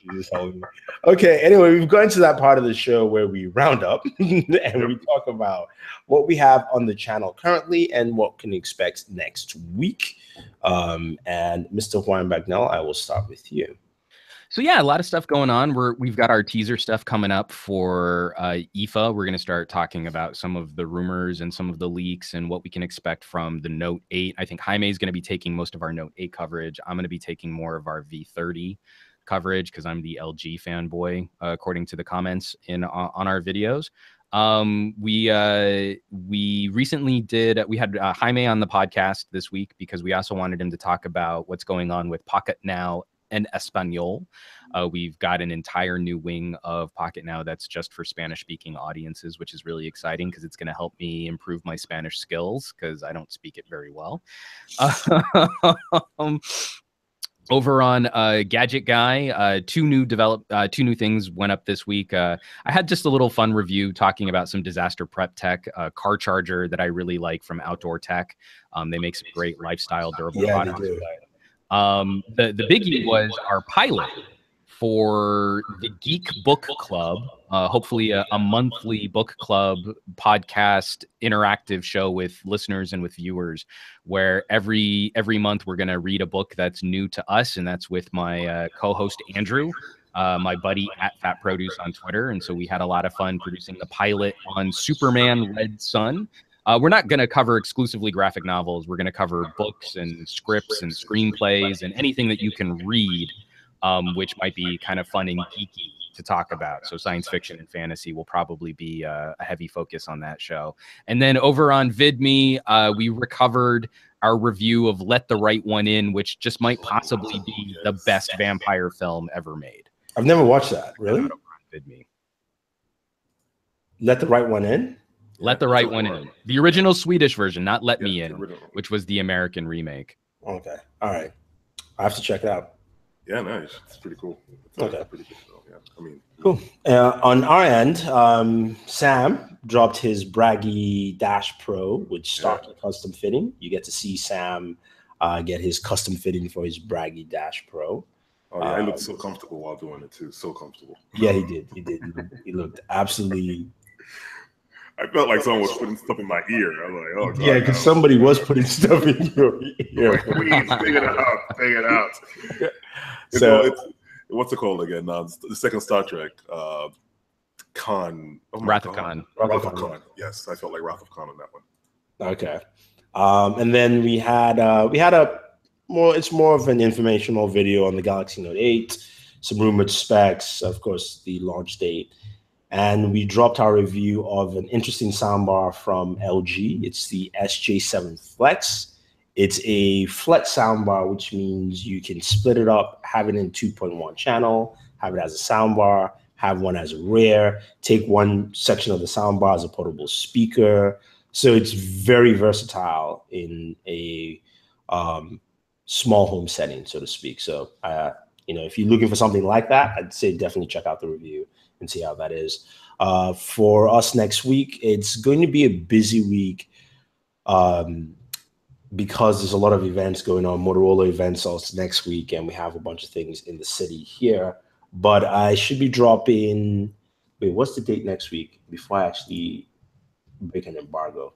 Jesus, help me. Okay, anyway, we've gone to that part of the show where we round up and we talk about what we have on the channel currently and what can expect next week. And Mr. Juan Bagnell, I will start with you. So yeah, a lot of stuff going on. We've got our teaser stuff coming up for IFA. We're going to start talking about some of the rumors and some of the leaks and what we can expect from the Note 8. I think Jaime is going to be taking most of our Note 8 coverage. I'm going to be taking more of our V30 coverage because I'm the LG fanboy, according to the comments on our videos. We recently we had Jaime on the podcast this week because we also wanted him to talk about what's going on with Pocket Now and Espanol. We've got an entire new wing of Pocket Now that's just for Spanish-speaking audiences, which is really exciting because it's going to help me improve my Spanish skills because I don't speak it very well. Over on Gadget Guy, two new things went up this week. I had just a little fun review talking about some disaster prep tech, car charger that I really like from Outdoor Tech. They make some great lifestyle durable products. The biggie was our pilot for the Geek Book Club, hopefully a monthly book club podcast interactive show with listeners and with viewers, where every month we're going to read a book that's new to us, and that's with my co-host Andrew, my buddy at Fat Produce on Twitter. And so we had a lot of fun producing the pilot on Superman Red Sun. We're not going to cover exclusively graphic novels. We're going to cover books and scripts and screenplays and anything that you can read, which might be kind of fun and geeky to talk about. So science fiction and fantasy will probably be a heavy focus on that show. And then over on VidMe, we recovered our review of Let the Right One In, which just might possibly be the best vampire film ever made. I've never watched that. Really? VidMe. Let the Right One In? Let the Right One In. The original Swedish version, not Let Me In, which was the American remake. Okay. All right. I have to check it out. Yeah, nice. It's pretty cool. Okay. Pretty good show. Yeah. I mean, cool. On our end, Sam dropped his Braggy Dash Pro with stock custom fitting. You get to see Sam get his custom fitting for his Braggy Dash Pro. Oh yeah, he looked so comfortable while doing it too. So comfortable. Yeah, he did. He looked absolutely. I felt like someone was putting stuff in my ear. I was like, oh God. Yeah, because somebody was putting stuff in your ear. Like, please, take it out. Take it out. So, what's it called again? The second Star Trek, Khan. Wrath of Khan. Wrath of Khan. Yes, I felt like Wrath of Khan on that one. Okay. And then we had it's more of an informational video on the Galaxy Note 8, some rumored specs, of course, the launch date. And we dropped our review of an interesting soundbar from LG. It's the SJ7 Flex. It's a flex soundbar, which means you can split it up, have it in 2.1 channel, have it as a soundbar, have one as a rear, take one section of the soundbar as a portable speaker. So it's very versatile in a small home setting, so to speak. So, if you're looking for something like that, I'd say definitely check out the review and see how that is. For us next week, it's going to be a busy week because there's a lot of events going on. Motorola events also next week, and we have a bunch of things in the city here. But I should be dropping. Wait, what's the date next week before I actually break an embargo?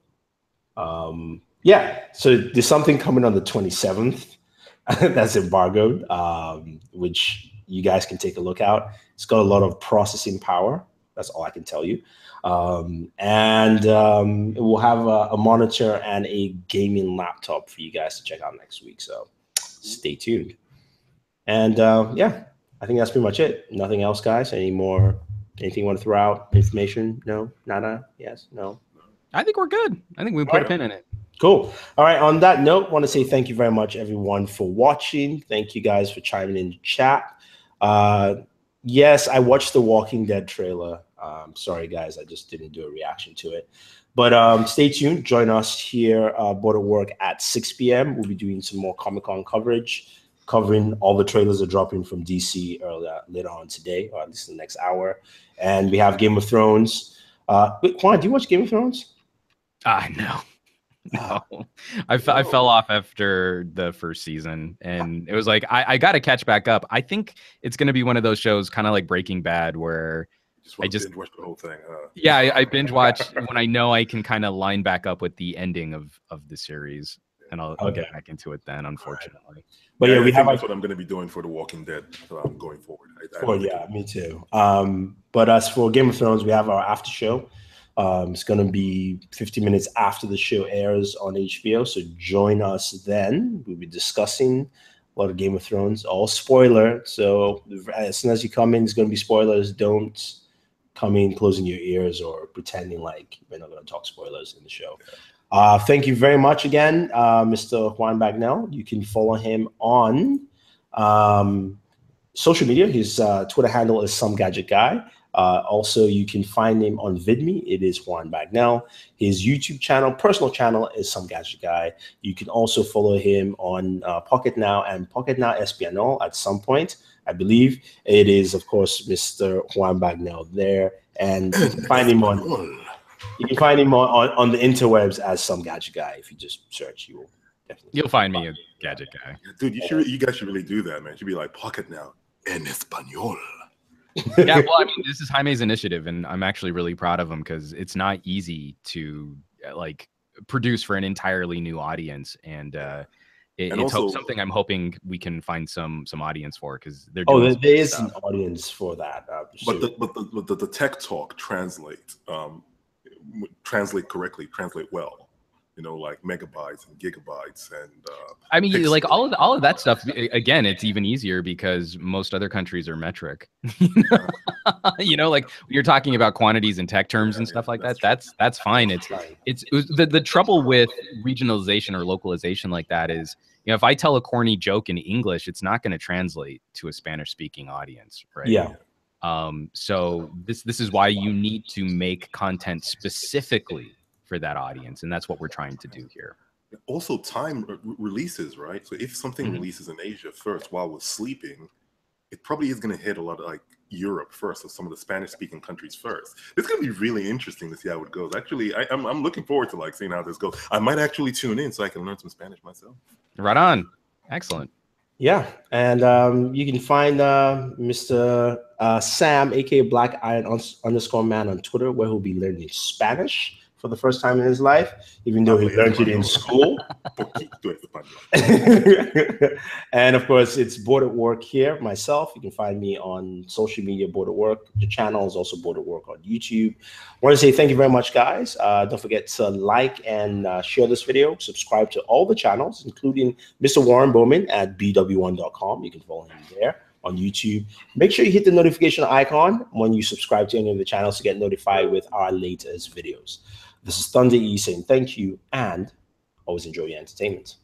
So there's something coming on the 27th that's embargoed, which you guys can take a look out. It's got a lot of processing power. That's all I can tell you. And it will have a monitor and a gaming laptop for you guys to check out next week. So stay tuned. And I think that's pretty much it. Nothing else, guys. Anything you want to throw out? Information? No? Nada? Yes? No? I think we're good. I think we put a pin in it. Cool. All right. On that note, I want to say thank you very much, everyone, for watching. Thank you guys for chiming in the chat. Yes, I watched the Walking Dead trailer. Sorry, guys, I just didn't do a reaction to it. But stay tuned. Join us here, Booredatwork at 6 p.m. We'll be doing some more Comic-Con coverage, covering all the trailers that are dropping from DC later on today, or at least the next hour. And we have Game of Thrones. Wait, Juan, do you watch Game of Thrones? No. No, I fell off after the first season, and it was like I got to catch back up. I think it's going to be one of those shows, kind of like Breaking Bad, where I just binge watch the whole thing. Yeah, I binge watch when I know I can kind of line back up with the ending of the series, and I'll get back into it then. Unfortunately, right. But yeah, that's what I'm going to be doing for The Walking Dead going forward. Me too. But as for Game of Thrones, we have our after show. It's going to be 50 minutes after the show airs on HBO, so join us then. We'll be discussing a lot of Game of Thrones, all spoiler. So as soon as you come in, it's going to be spoilers. Don't come in closing your ears or pretending like we're not going to talk spoilers in the show. Thank you very much again, Mr. Juan Bagnell. You can follow him on social media. His Twitter handle is Some Gadget Guy. Also, you can find him on VidMe. It is Juan Bagnell. His YouTube channel, personal channel, is Some Gadget Guy. You can also follow him on Pocket Now and Pocket Now Espanol at some point. I believe it is, of course, Mr. Juan Bagnell there. And you can find him on the interwebs as Some Gadget Guy. If you just search, you'll find me a Gadget Guy. Dude, you guys should really do that, man. It should be like Pocket Now en Espanol. Yeah, well, I mean, this is Jaime's initiative, and I'm actually really proud of him because it's not easy to produce for an entirely new audience, and it's something I'm hoping we can find some audience for, because they're doing there is an audience for that. But the tech talk translate correctly, translate well. Like megabytes and gigabytes and I mean, pixels. Like all of that stuff. Again, it's even easier because most other countries are metric. Like you're talking about quantities and tech terms and stuff like that. That's fine. It's the trouble with regionalization or localization like that is, if I tell a corny joke in English, it's not going to translate to a Spanish speaking audience, right? Yeah. So this is why you need to make content specifically for that audience, and that's what we're trying to do here. Also, time releases, right? So if something releases in Asia first while we're sleeping, it probably is going to hit a lot of like Europe first, or some of the Spanish-speaking countries first. It's going to be really interesting to see how it goes. Actually, I'm looking forward to like seeing how this goes. I might actually tune in so I can learn some Spanish myself. Right on. Excellent. Yeah, and you can find Mr. Sam, aka Black Iron _ Man, on Twitter, where he'll be learning Spanish for the first time in his life, even though he learned it in school. And of course, it's Bored at Work here, myself. You can find me on social media, Bored at Work. The channel is also Bored at Work on YouTube. I want to say thank you very much, guys. Don't forget to like and share this video. Subscribe to all the channels, including Mr. Warren Bowman at BW1.com. You can follow him there on YouTube. Make sure you hit the notification icon when you subscribe to any of the channels to get notified with our latest videos. This is Thunder E saying thank you and always enjoy your entertainment.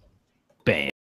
Bam.